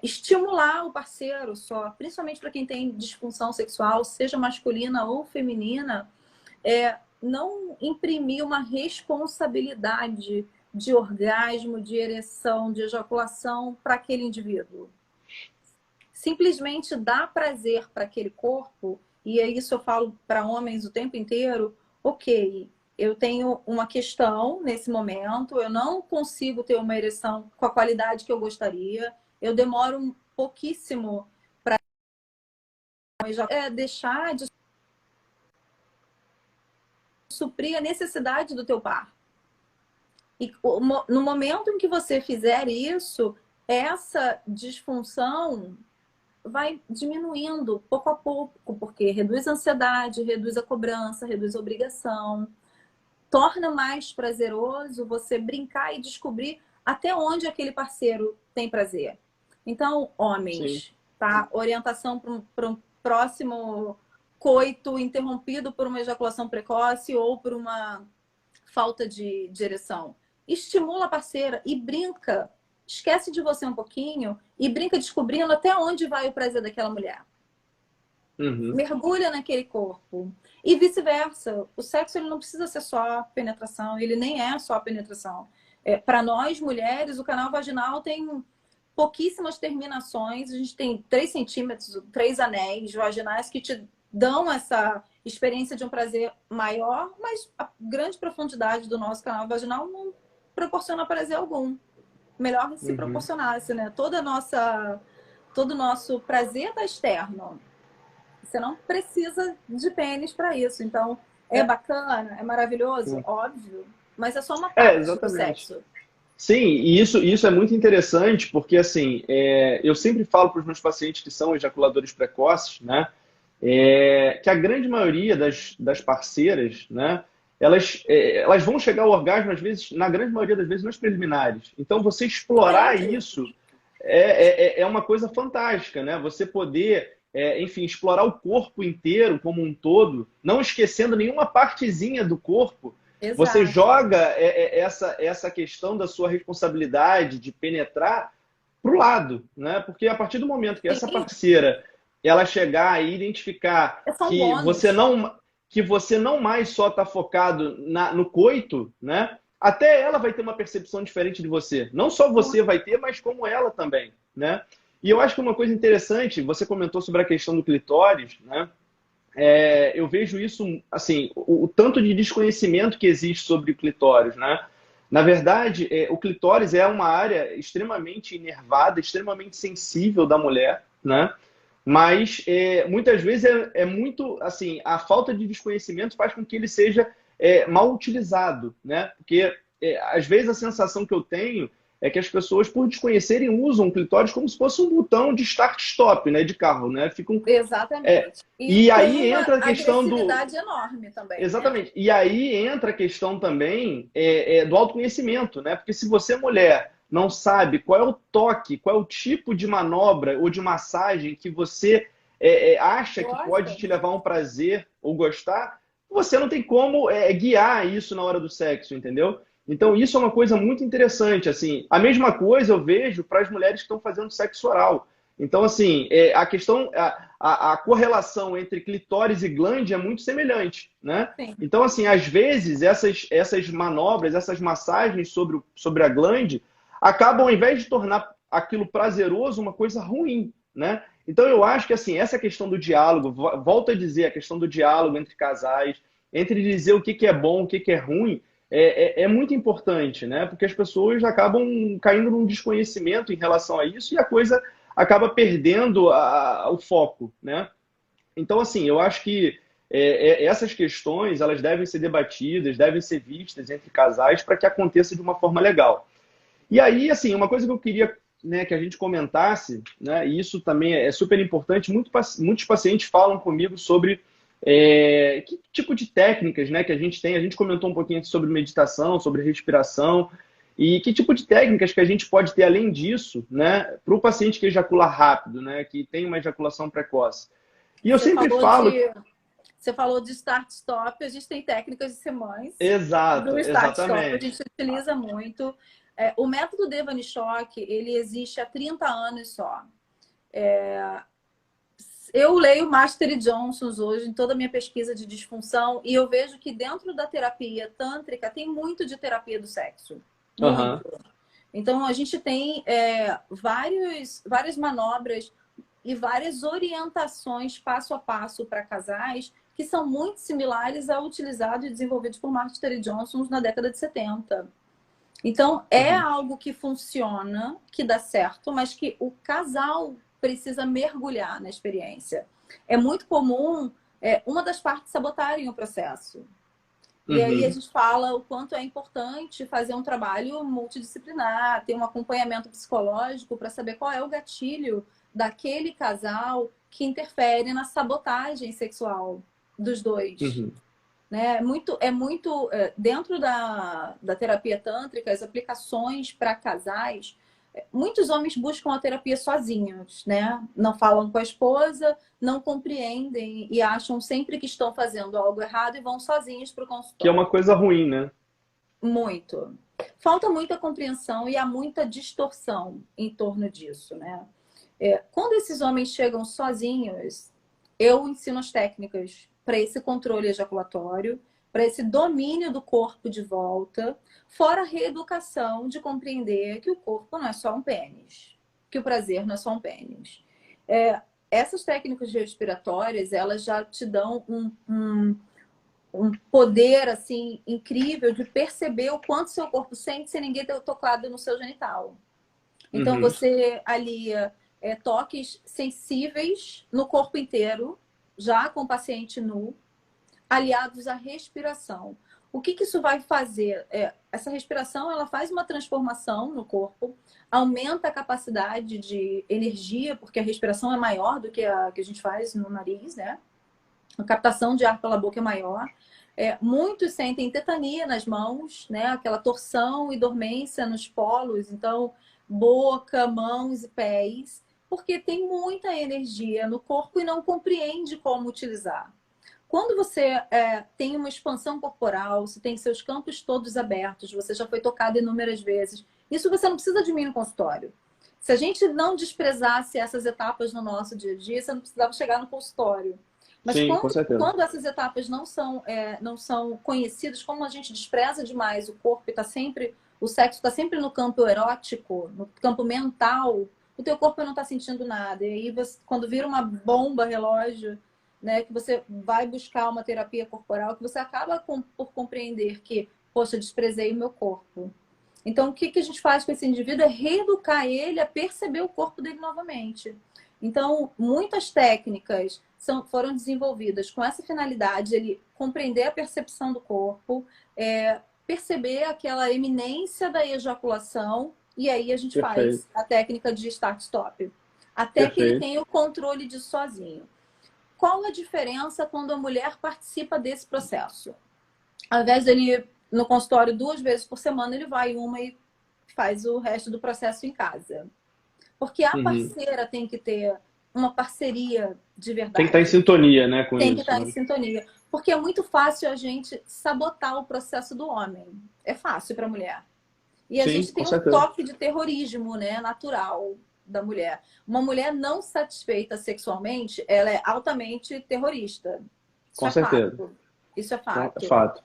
B: Estimular o parceiro só, principalmente para quem tem disfunção sexual, seja masculina ou feminina, não imprimir uma responsabilidade de orgasmo, de ereção, de ejaculação para aquele indivíduo. Simplesmente dar prazer para aquele corpo, e é isso eu falo para homens o tempo inteiro. Ok, eu tenho uma questão nesse momento, eu não consigo ter uma ereção com a qualidade que eu gostaria, eu demoro um pouquíssimo para deixar de suprir a necessidade do teu par. E no momento em que você fizer isso, essa disfunção vai diminuindo pouco a pouco, porque reduz a ansiedade, reduz a cobrança, reduz a obrigação, torna mais prazeroso você brincar e descobrir até onde aquele parceiro tem prazer. Então, homens, tá? Orientação para um próximo coito interrompido por uma ejaculação precoce ou por uma falta de ereção. Estimula a parceira e brinca. Esquece de você um pouquinho e brinca descobrindo até onde vai o prazer daquela mulher. Mergulha naquele corpo. E vice-versa. O sexo ele não precisa ser só penetração, ele nem é só penetração. Para nós, mulheres, o canal vaginal tem pouquíssimas terminações. A gente tem 3 centímetros, 3 anéis vaginais que te dão essa experiência de um prazer maior, mas a grande profundidade do nosso canal vaginal não proporciona prazer algum. Melhor se proporcionasse, né? Todo o nosso prazer está externo. Você não precisa de pênis para isso. Então, bacana, é maravilhoso, óbvio, mas é só uma parte do sexo.
A: Sim, e isso é muito interessante, porque assim, eu sempre falo para os meus pacientes que são ejaculadores precoces, né? Que a grande maioria das parceiras, né? elas vão chegar ao orgasmo, às vezes, na grande maioria das vezes, nas preliminares. Então, você explorar isso é uma coisa fantástica, né? Você poder, enfim, explorar o corpo inteiro como um todo, não esquecendo nenhuma partezinha do corpo.
B: Exato.
A: Você joga essa questão da sua responsabilidade de penetrar para o lado, né? Porque a partir do momento que essa parceira ela chegar e identificar que você não mais só está focado no coito, né? Até ela vai ter uma percepção diferente de você. Não só você vai ter, mas como ela também, né? E eu acho que uma coisa interessante, você comentou sobre a questão do clitóris, né? Eu vejo isso, assim, o tanto de desconhecimento que existe sobre o clitóris, né? Na verdade, o clitóris é uma área extremamente inervada, extremamente sensível da mulher, né? Mas muitas vezes é muito, assim, a falta de desconhecimento faz com que ele seja mal utilizado, né? Porque às vezes a sensação que eu tenho é que as pessoas, por desconhecerem, usam o clitóris como se fosse um botão de start-stop, né, de carro, né?
B: Exatamente.
A: E aí entra a questão do...
B: agressividade enorme também.
A: Exatamente. Né? E aí entra a questão também do autoconhecimento, né? Porque se você, mulher, não sabe qual é o toque, qual é o tipo de manobra ou de massagem que você acha que pode te levar a um prazer ou gostar, você não tem como guiar isso na hora do sexo, entendeu? Então, isso é uma coisa muito interessante. Assim, a mesma coisa eu vejo para as mulheres que estão fazendo sexo oral. Então, assim, a questão, a correlação entre clitóris e glande é muito semelhante, né?
B: Sim.
A: Então, assim, às vezes, essas manobras, essas massagens sobre a glande acabam, ao invés de tornar aquilo prazeroso, uma coisa ruim, né? Então, eu acho que, assim, essa questão do diálogo, volto a dizer, a questão do diálogo entre casais, entre dizer o que é bom, o que é ruim, é muito importante, né? Porque as pessoas acabam caindo num desconhecimento em relação a isso e a coisa acaba perdendo o foco, né? Então, assim, eu acho que essas questões, elas devem ser debatidas, devem ser vistas entre casais para que aconteça de uma forma legal. E aí, assim, uma coisa que eu queria, né, que a gente comentasse, né, e isso também é super importante, muitos pacientes falam comigo sobre que tipo de técnicas, né, que a gente tem. A gente comentou um pouquinho sobre meditação, sobre respiração, e que tipo de técnicas que a gente pode ter além disso, né, para o paciente que ejacula rápido, né, que tem uma ejaculação precoce. E eu sempre falo...
B: Você falou de start-stop, a gente tem técnicas de semões.
A: Exato,
B: do start-stop,
A: exatamente.
B: a gente utiliza muito. O método Devani-Choque, ele existe há 30 anos só. Eu leio Master e Johnson's hoje em toda a minha pesquisa de disfunção e eu vejo que dentro da terapia tântrica tem muito de terapia do sexo. Muito. Uhum. Então, a gente tem várias manobras e várias orientações passo a passo para casais que são muito similares ao utilizado e desenvolvido por Master e Johnson na década de 70. Então, algo que funciona, que dá certo, mas que o casal precisa mergulhar na experiência. É muito comum uma das partes sabotarem o processo. E aí a gente fala o quanto é importante fazer um trabalho multidisciplinar, ter um acompanhamento psicológico para saber qual é o gatilho daquele casal que interfere na sabotagem sexual dos dois. Né? Dentro da terapia tântrica, as aplicações para casais, muitos homens buscam a terapia sozinhos, né? Não falam com a esposa, não compreendem e acham sempre que estão fazendo algo errado e vão sozinhos para o consultório.
A: Que é uma coisa ruim, né?
B: Muito. Falta muita compreensão e há muita distorção em torno disso, né? Quando esses homens chegam sozinhos, eu ensino as técnicas para esse controle ejaculatório, para esse domínio do corpo de volta, fora a reeducação de compreender que o corpo não é só um pênis, que o prazer não é só um pênis. Essas técnicas respiratórias, elas já te dão um poder assim incrível de perceber o quanto seu corpo sente sem ninguém ter tocado no seu genital. Então, você alia toques sensíveis no corpo inteiro, já com o paciente nu, aliados à respiração. O que isso vai fazer? Essa respiração, ela faz uma transformação no corpo, aumenta a capacidade de energia, porque a respiração é maior do que a que a gente faz no nariz, né? A captação de ar pela boca é maior. Muitos sentem tetania nas mãos, né? Aquela torção e dormência nos polos, então boca, mãos e pés, porque tem muita energia no corpo e não compreende como utilizar. Quando você tem uma expansão corporal, você tem seus campos todos abertos, você já foi tocado inúmeras vezes, isso você não precisa de mim no consultório. Se a gente não desprezasse essas etapas no nosso dia a dia, você não precisava chegar no consultório. Mas
A: Sim, com certeza.
B: quando essas etapas não são conhecidas, como a gente despreza demais o corpo e o sexo está sempre no campo erótico, no campo mental, o teu corpo não está sentindo nada. E aí, quando vira uma bomba relógio, né, que você vai buscar uma terapia corporal, que você acaba por compreender que, poxa, desprezei o meu corpo. Então, o que a gente faz com esse indivíduo é reeducar ele a perceber o corpo dele novamente. Então, muitas técnicas foram desenvolvidas com essa finalidade, ele compreender a percepção do corpo, perceber aquela eminência da ejaculação, e aí a gente faz a técnica de start-stop, até que ele tenha o controle disso sozinho. Qual a diferença quando a mulher participa desse processo? Ao invés dele no consultório 2 vezes por semana, ele vai uma e faz o resto do processo em casa. Porque a parceira tem que ter uma parceria de verdade.
A: Tem que estar em sintonia, né, com isso.
B: Tem que estar em sintonia. Porque é muito fácil a gente sabotar o processo do homem. É fácil para a mulher. E a gente tem um toque de terrorismo, né, natural da mulher. Uma mulher não satisfeita sexualmente, ela é altamente terrorista. Isso
A: com certeza.
B: Fato. Isso é fato.
A: É fato.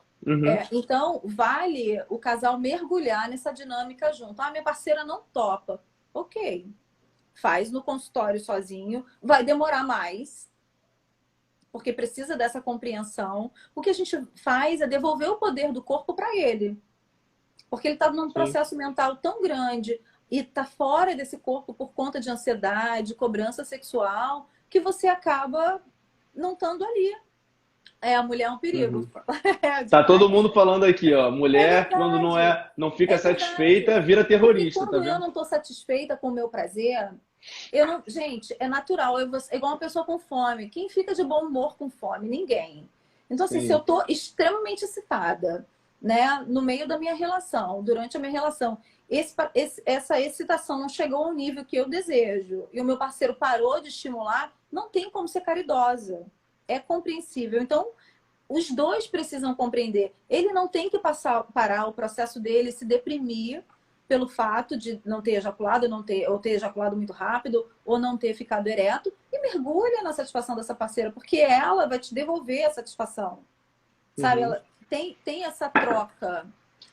B: Então, vale o casal mergulhar nessa dinâmica junto. Ah, minha parceira não topa. Ok. Faz no consultório sozinho. Vai demorar mais, porque precisa dessa compreensão. O que a gente faz é devolver o poder do corpo para ele. Porque ele está num processo mental tão grande e está fora desse corpo por conta de ansiedade, cobrança sexual, que você acaba não estando ali. A mulher é um perigo.
A: Tá todo mundo falando aqui, ó. Mulher, quando não fica satisfeita, vira terrorista.
B: Quando eu não estou satisfeita com o meu prazer, gente, é natural. É igual uma pessoa com fome. Quem fica de bom humor com fome? Ninguém. Então, assim, se eu estou extremamente excitada, né, no meio da minha relação, durante a minha relação, essa excitação não chegou ao nível que eu desejo e o meu parceiro parou de estimular, não tem como ser caridosa. É compreensível. Então, os dois precisam compreender. Ele não tem que parar o processo dele, se deprimir pelo fato de não ter ejaculado, ou ter ejaculado muito rápido, ou não ter ficado ereto, e mergulha na satisfação dessa parceira, porque ela vai te devolver a satisfação. Sabe? Ela tem essa troca.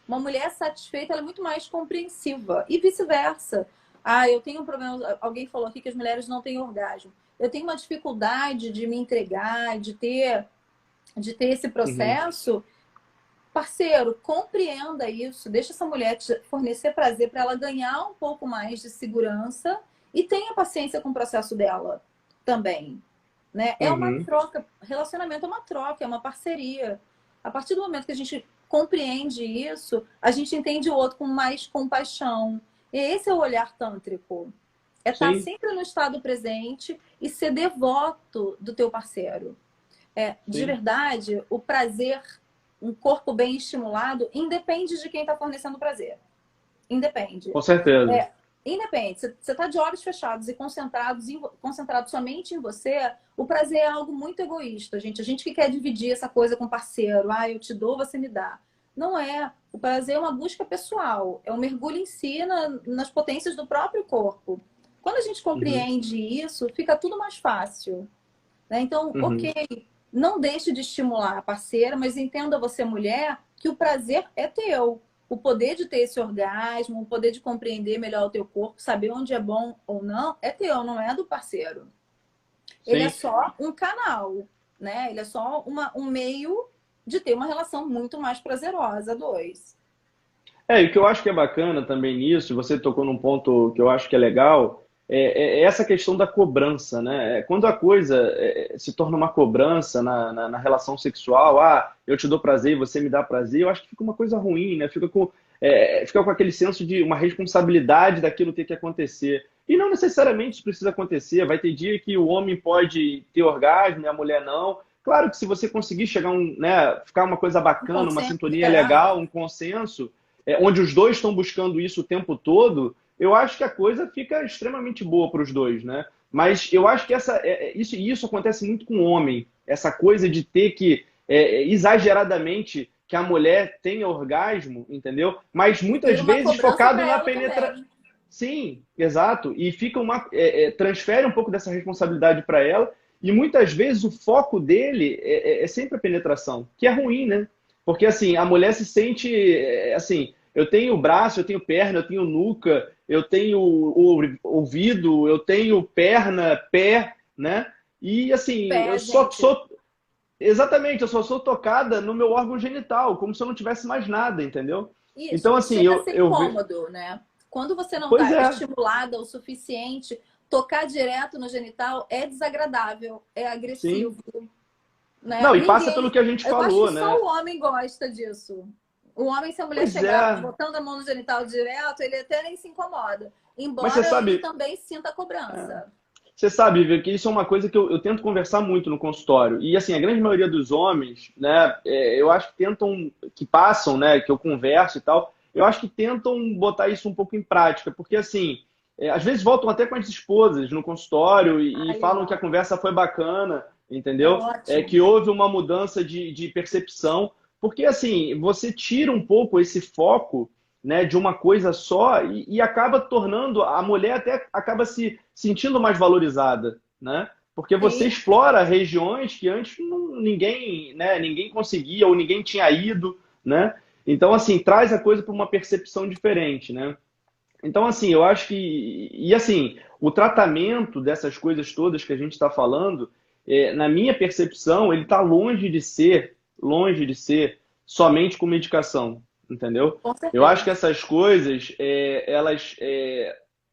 B: Uma mulher satisfeita, ela é muito mais compreensiva. E vice-versa. Ah, eu tenho um problema... Alguém falou aqui que as mulheres não têm orgasmo. Eu tenho uma dificuldade de me entregar, de ter esse processo. Parceiro, compreenda isso. Deixa essa mulher te fornecer prazer para ela ganhar um pouco mais de segurança e tenha paciência com o processo dela também. Né? É uma troca. Relacionamento é uma troca, é uma parceria. A partir do momento que a gente compreende isso, a gente entende o outro com mais compaixão. E esse é o olhar tântrico. É estar sempre no estado presente e ser devoto do teu parceiro. De verdade, o prazer, um corpo bem estimulado, independe de quem está fornecendo prazer. Independe.
A: Com certeza.
B: Independe. Você está de olhos fechados e concentrado somente em você, o prazer é algo muito egoísta, gente. A gente que quer dividir essa coisa com o parceiro. Ah, eu te dou, você me dá. Não é. O prazer é uma busca pessoal. É um mergulho em si nas potências do próprio corpo. Quando a gente compreende isso, fica tudo mais fácil. Né? Então, ok, não deixe de estimular a parceira, mas entenda você, mulher, que o prazer é teu. O poder de ter esse orgasmo, o poder de compreender melhor o teu corpo, saber onde é bom ou não, é teu, não é do parceiro. Ele é só um canal, né? Ele é só um meio de ter uma relação muito mais prazerosa a dois.
A: E o que eu acho que é bacana também nisso, você tocou num ponto que eu acho que é legal, é essa questão da cobrança, né? Quando a coisa se torna uma cobrança na relação sexual, eu te dou prazer e você me dá prazer, eu acho que fica uma coisa ruim, né? Fica com aquele senso de uma responsabilidade daquilo ter que acontecer. E não necessariamente isso precisa acontecer, vai ter dia que o homem pode ter orgasmo e a mulher não. Claro que se você conseguir chegar né, ficar uma coisa bacana, uma sintonia legal, um consenso, onde os dois estão buscando isso o tempo todo, eu acho que a coisa fica extremamente boa para os dois, né? Mas eu acho que isso acontece muito com o homem, essa coisa de ter que, exageradamente, que a mulher tenha orgasmo, entendeu? Mas muitas vezes focado na penetração. Sim, exato. E fica transfere um pouco dessa responsabilidade para ela. E muitas vezes o foco dele é sempre a penetração, que é ruim, né? Porque assim, a mulher se sente assim, eu tenho braço, eu tenho perna, eu tenho nuca, eu tenho ouvido, eu tenho perna, pé, né? E assim, eu só sou. Exatamente, eu só sou tocada no meu órgão genital, como se eu não tivesse mais nada, entendeu?
B: Isso,
A: então, assim,
B: chega a ser incômodo, né? Quando você não está estimulada o suficiente, tocar direto no genital é desagradável, é agressivo. Né?
A: Não, e passa pelo que a gente falou,
B: acho que
A: né?
B: Só o homem gosta disso. O homem, se a mulher chegar botando a mão no genital direto, ele até nem se incomoda. Embora ele também sinta a cobrança.
A: Você sabe, Vivi, que isso é uma coisa que eu tento conversar muito no consultório. E, assim, a grande maioria dos homens, né, eu acho que que passam, né, que eu converso e tal, eu acho que tentam botar isso um pouco em prática. Porque, assim, às vezes voltam até com as esposas no consultório e falam que a conversa foi bacana, entendeu? Que houve uma mudança de percepção. Porque, assim, você tira um pouco esse foco, né, de uma coisa só e acaba tornando a mulher até acaba se sentindo mais valorizada, né? Porque você explora regiões que antes ninguém conseguia ou ninguém tinha ido, né? Então, assim, traz a coisa para uma percepção diferente, né? Então, assim, eu acho que... E, assim, o tratamento dessas coisas todas que a gente está falando, na minha percepção, ele está longe de ser somente com medicação, entendeu? Eu acho que essas coisas, elas,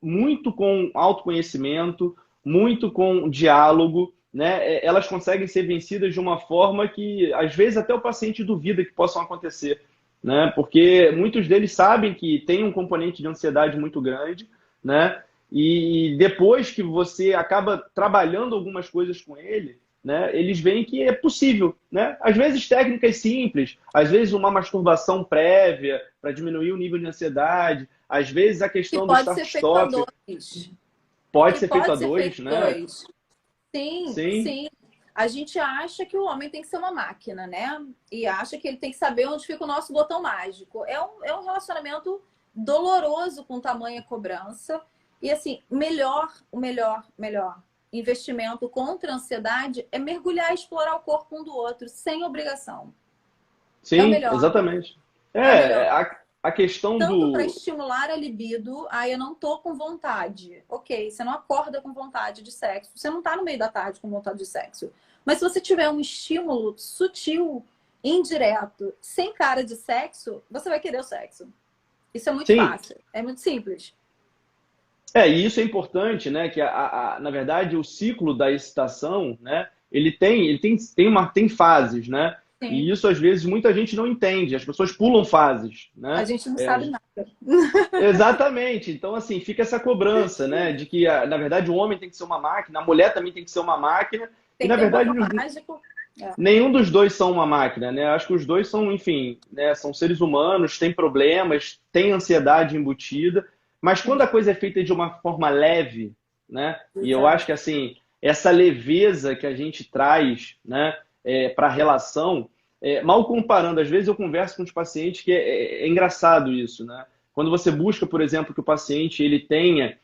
A: muito com autoconhecimento, muito com diálogo, né? Elas conseguem ser vencidas de uma forma que, às vezes, até o paciente duvida que possam acontecer, né? Porque muitos deles sabem que tem um componente de ansiedade muito grande, né? E depois que você acaba trabalhando algumas coisas com ele, né, eles veem que é possível, né? Às vezes técnicas simples, às vezes uma masturbação prévia para diminuir o nível de ansiedade, às vezes a questão do start-stop pode ser feito a dois, né?
B: Sim. A gente acha que o homem tem que ser uma máquina, né? E acha que ele tem que saber onde fica o nosso botão mágico. É um relacionamento doloroso com tamanha cobrança. E assim, o melhor investimento contra a ansiedade é mergulhar e explorar o corpo um do outro, sem obrigação.
A: Sim, exatamente. A questão
B: tanto para estimular a libido, eu não tô com vontade. Ok, você não acorda com vontade de sexo, você não tá no meio da tarde com vontade de sexo. Mas se você tiver um estímulo sutil, indireto, sem cara de sexo, você vai querer o sexo. Isso é muito fácil, é muito simples.
A: E isso é importante, né? Que na verdade o ciclo da excitação, né? Ele tem fases, né? Sim. E isso às vezes muita gente não entende. As pessoas pulam fases, né?
B: A gente não sabe nada.
A: Exatamente. Então assim fica essa cobrança, né? De que na verdade o homem tem que ser uma máquina, a mulher também tem que ser uma máquina.
B: Tem
A: e na verdade nenhum dos dois são uma máquina, né? Acho que os dois são, enfim, né? São seres humanos, têm problemas, têm ansiedade embutida. Mas quando a coisa é feita de uma forma leve, né? E eu acho que assim, essa leveza que a gente traz, né, para a relação, mal comparando, às vezes eu converso com os pacientes que é engraçado isso, né? Quando você busca, por exemplo, que o paciente ele tenha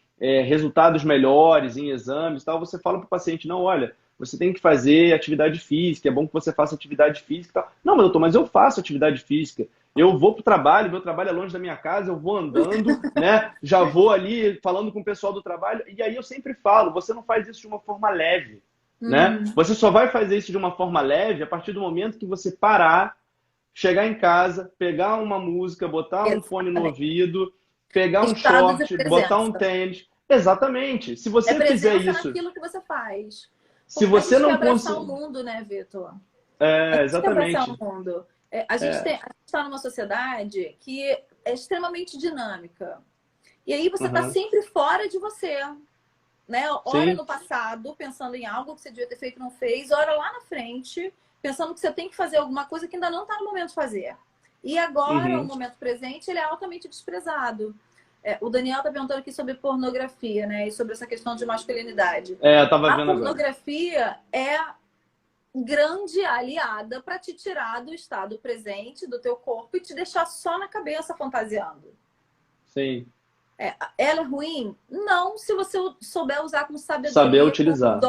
A: resultados melhores em exames, tal, você fala para o paciente, não, olha, você tem que fazer atividade física, é bom que você faça atividade física, tal. Não, mas doutor, mas eu faço atividade física. Eu vou para o trabalho, meu trabalho é longe da minha casa, eu vou andando, né? Já vou ali falando com o pessoal do trabalho. E aí eu sempre falo, você não faz isso de uma forma leve, né? Você só vai fazer isso de uma forma leve a partir do momento que você parar, chegar em casa, pegar uma música, botar um fone no ouvido, pegar um short, botar um tênis. Exatamente. Se você fizer isso...
B: naquilo que você faz.
A: Se você não
B: abraçar o mundo, né, Vitor?
A: Exatamente.
B: Abraçar o mundo. A gente está numa sociedade que é extremamente dinâmica. E aí você está sempre fora de você. né? Ora
A: Sim.
B: no passado, pensando em algo que você devia ter feito e não fez. Ora lá na frente, pensando que você tem que fazer alguma coisa que ainda não está no momento de fazer. E agora, o
A: Uhum.
B: momento presente, ele é altamente desprezado. O Daniel está perguntando aqui sobre pornografia, né? E sobre essa questão de masculinidade.
A: É, eu tava
B: A
A: vendo agora.
B: pornografia é grande aliada para te tirar do estado presente do teu corpo e te deixar só na cabeça fantasiando.
A: Sim.
B: Ela é ruim? Não, se você souber usar com
A: Saber
B: sabedoria,
A: utilizar.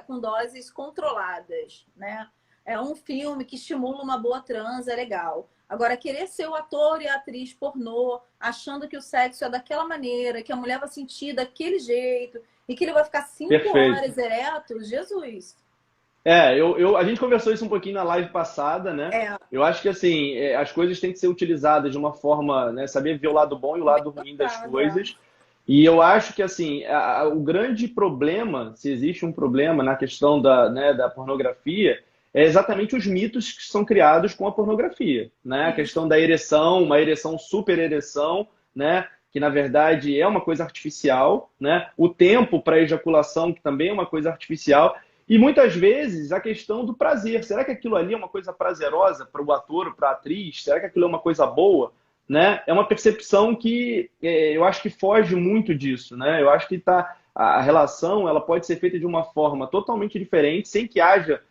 B: com doses controladas, né? É um filme que estimula uma boa transa, é legal. Agora, querer ser o ator e a atriz pornô, achando que o sexo é daquela maneira, que a mulher vai sentir daquele jeito, e que ele vai ficar 5 horas
A: Perfeito.
B: ereto, Jesus.
A: A gente conversou isso um pouquinho na live passada, né?
B: É,
A: Eu acho que assim, as coisas têm que ser utilizadas de uma forma, né? Saber ver o lado bom e o
B: bem
A: lado ruim das
B: usado, é.
A: coisas. E eu acho que assim, o grande problema, se existe um problema na questão da, né, da pornografia, é exatamente os mitos que são criados com a pornografia, né? A
B: Sim,
A: questão da ereção, uma ereção super ereção, né? Que na verdade é uma coisa artificial, né? O tempo para ejaculação, que também é uma coisa artificial. E muitas vezes a questão do prazer. Será que aquilo ali é uma coisa prazerosa para o ator ou para a atriz? Será que aquilo é uma coisa boa? Né? É uma percepção que eu acho que foge muito disso. Né? Eu acho que a relação ela pode ser feita de uma forma totalmente diferente, sem que haja,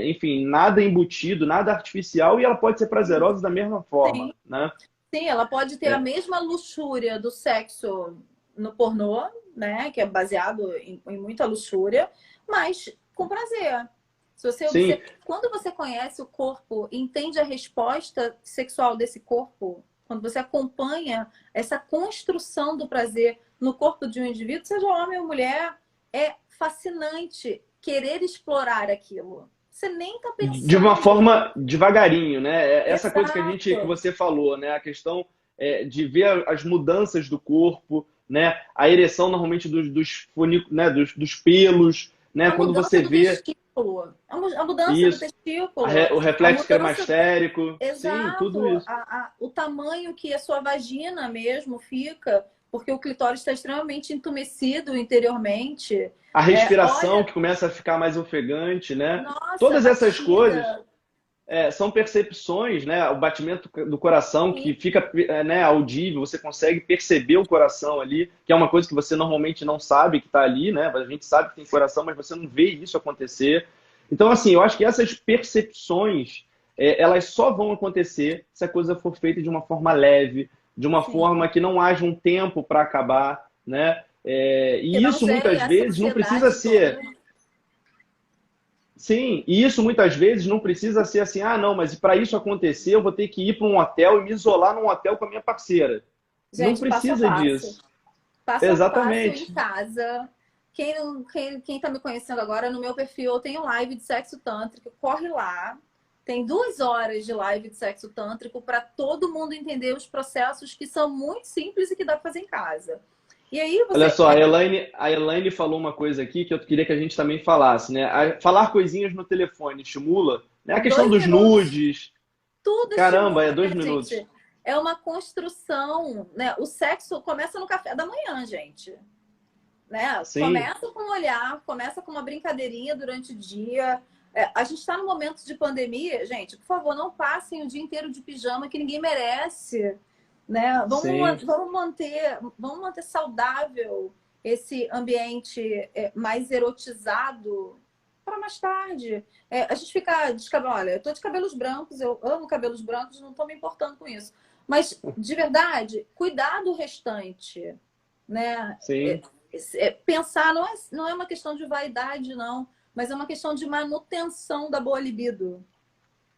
A: enfim, nada embutido, nada artificial, e ela pode ser prazerosa da mesma forma.
B: sim.
A: Né?
B: Sim, ela pode ter a
A: É,
B: mesma luxúria do sexo no pornô, né? Que é baseado em muita luxúria, mas com prazer. Se você
A: sim,
B: observa, quando você conhece o corpo, entende a resposta sexual desse corpo, quando você acompanha essa construção do prazer no corpo de um indivíduo, seja homem ou mulher, é fascinante querer explorar aquilo. Você nem está
A: de uma
B: pensando.
A: forma devagarinho, né? Essa coisa que
B: Exato.
A: você falou, né? A questão de ver as mudanças do corpo, né? A ereção normalmente né? dos pelos, né?
B: A
A: Quando
B: mudança
A: você
B: do
A: vê
B: testículo. A mudança do
A: isso,
B: testículo.
A: o
B: A
A: reflexo
B: mudança.
A: cremastérico, sim,
B: Exato.
A: tudo isso.
B: O tamanho que a sua vagina mesmo fica, porque o clitóris está extremamente entumecido interiormente.
A: A respiração
B: Olha,
A: que começa a ficar mais ofegante, né?
B: nossa,
A: Todas essas coisas
B: batida.
A: são percepções, né? O batimento do coração
B: Sim,
A: que fica, né, audível, você consegue perceber o coração ali, que é uma coisa que você normalmente não sabe que está ali, né? A gente sabe que tem coração, mas você não vê isso acontecer. Então, assim, eu acho que essas percepções, elas só vão acontecer se a coisa for feita de uma forma leve, de uma
B: sim.
A: forma que não haja um tempo para acabar, né?
B: Que
A: E
B: não
A: isso
B: gere
A: muitas
B: essa
A: vezes não precisa
B: ansiedade toda.
A: ser. Sim, e isso muitas vezes não precisa ser assim, ah, não, mas para isso acontecer eu vou ter que ir para um hotel e me isolar num hotel com a minha parceira. Não
B: Gente, passo a
A: precisa
B: passo.
A: disso.
B: Passo a passo em
A: Exatamente.
B: casa. Quem tá me conhecendo agora, no meu perfil, eu tenho live de sexo tântrico. Corre lá. Tem 2 horas de live de sexo tântrico para todo mundo entender os processos que são muito simples e que dá para fazer em casa. E aí
A: Olha
B: você.
A: só, a Elaine falou uma coisa aqui que eu queria que a gente também falasse, né? Falar coisinhas no telefone estimula, né? A questão
B: Dois
A: dos
B: minutos,
A: nudes.
B: tudo
A: Caramba, é
B: estimula,
A: dois
B: minha
A: minutos.
B: gente. É uma construção, né? O sexo começa no café da manhã, gente. Né?
A: Sim,
B: Começa com um olhar, começa com uma brincadeirinha durante o dia. A gente está no momento de pandemia, gente, por favor, não passem o dia inteiro de pijama que ninguém merece. Né?
A: sim,
B: Vamos manter saudável esse ambiente mais erotizado para mais tarde. A gente fica descabelado. Olha, eu estou de cabelos brancos, eu amo cabelos brancos, não estou me importando com isso. Mas, de verdade, cuidar do restante. Né?
A: sim,
B: Pensar não é uma questão de vaidade, não, mas é uma questão de manutenção da boa libido.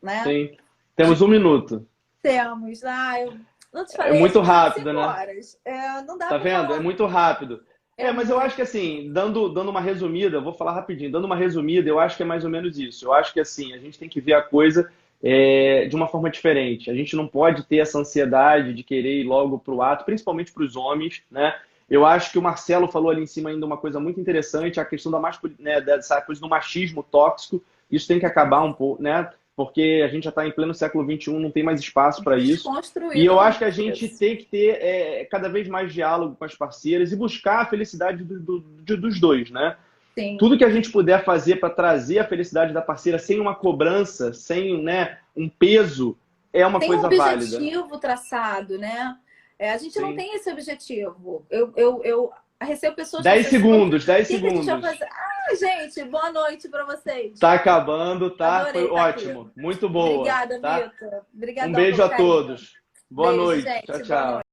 B: Né?
A: sim. Temos um minuto.
B: Temos. Eu não te
A: É
B: falei, a
A: muito
B: gente está de
A: rápido,
B: 5
A: né?
B: horas. Não dá
A: Tá
B: para
A: vendo? É
B: falar.
A: muito rápido.
B: É
A: Mas eu
B: muito.
A: acho que assim, dando uma resumida, eu vou falar rapidinho, dando uma resumida, eu acho que é mais ou menos isso. Eu acho que assim, a gente tem que ver a coisa de uma forma diferente. A gente não pode ter essa ansiedade de querer ir logo para o ato, principalmente para os homens, né? Eu acho que o Marcelo falou ali em cima ainda uma coisa muito interessante, a questão da né, dessa coisa do machismo tóxico. Isso tem que acabar um pouco, né? porque a gente já está em pleno século XXI, não tem mais espaço para isso.
B: Desconstruir
A: E eu acho que a
B: isso.
A: gente tem que ter cada vez mais diálogo com as parceiras e buscar a felicidade dos dois, né?
B: Sim.
A: Tudo que a gente puder fazer para trazer a felicidade da parceira sem uma cobrança, sem, né, um peso, é uma coisa válida.
B: Tem um objetivo traçado, né? A gente não tem esse objetivo. Eu recebo pessoas...
A: 10 segundos, 10
B: que
A: segundos.
B: A gente vai fazer? Gente, boa noite para vocês.
A: Tá acabando, tá?
B: Adorei
A: Foi ótimo.
B: Aqui.
A: Muito boa.
B: Obrigada,
A: tá?
B: Vitor. Obrigadão
A: Um beijo a
B: pelo carinho.
A: todos. Boa
B: Beijo,
A: noite.
B: gente.
A: Tchau,
B: Boa
A: tchau.
B: noite.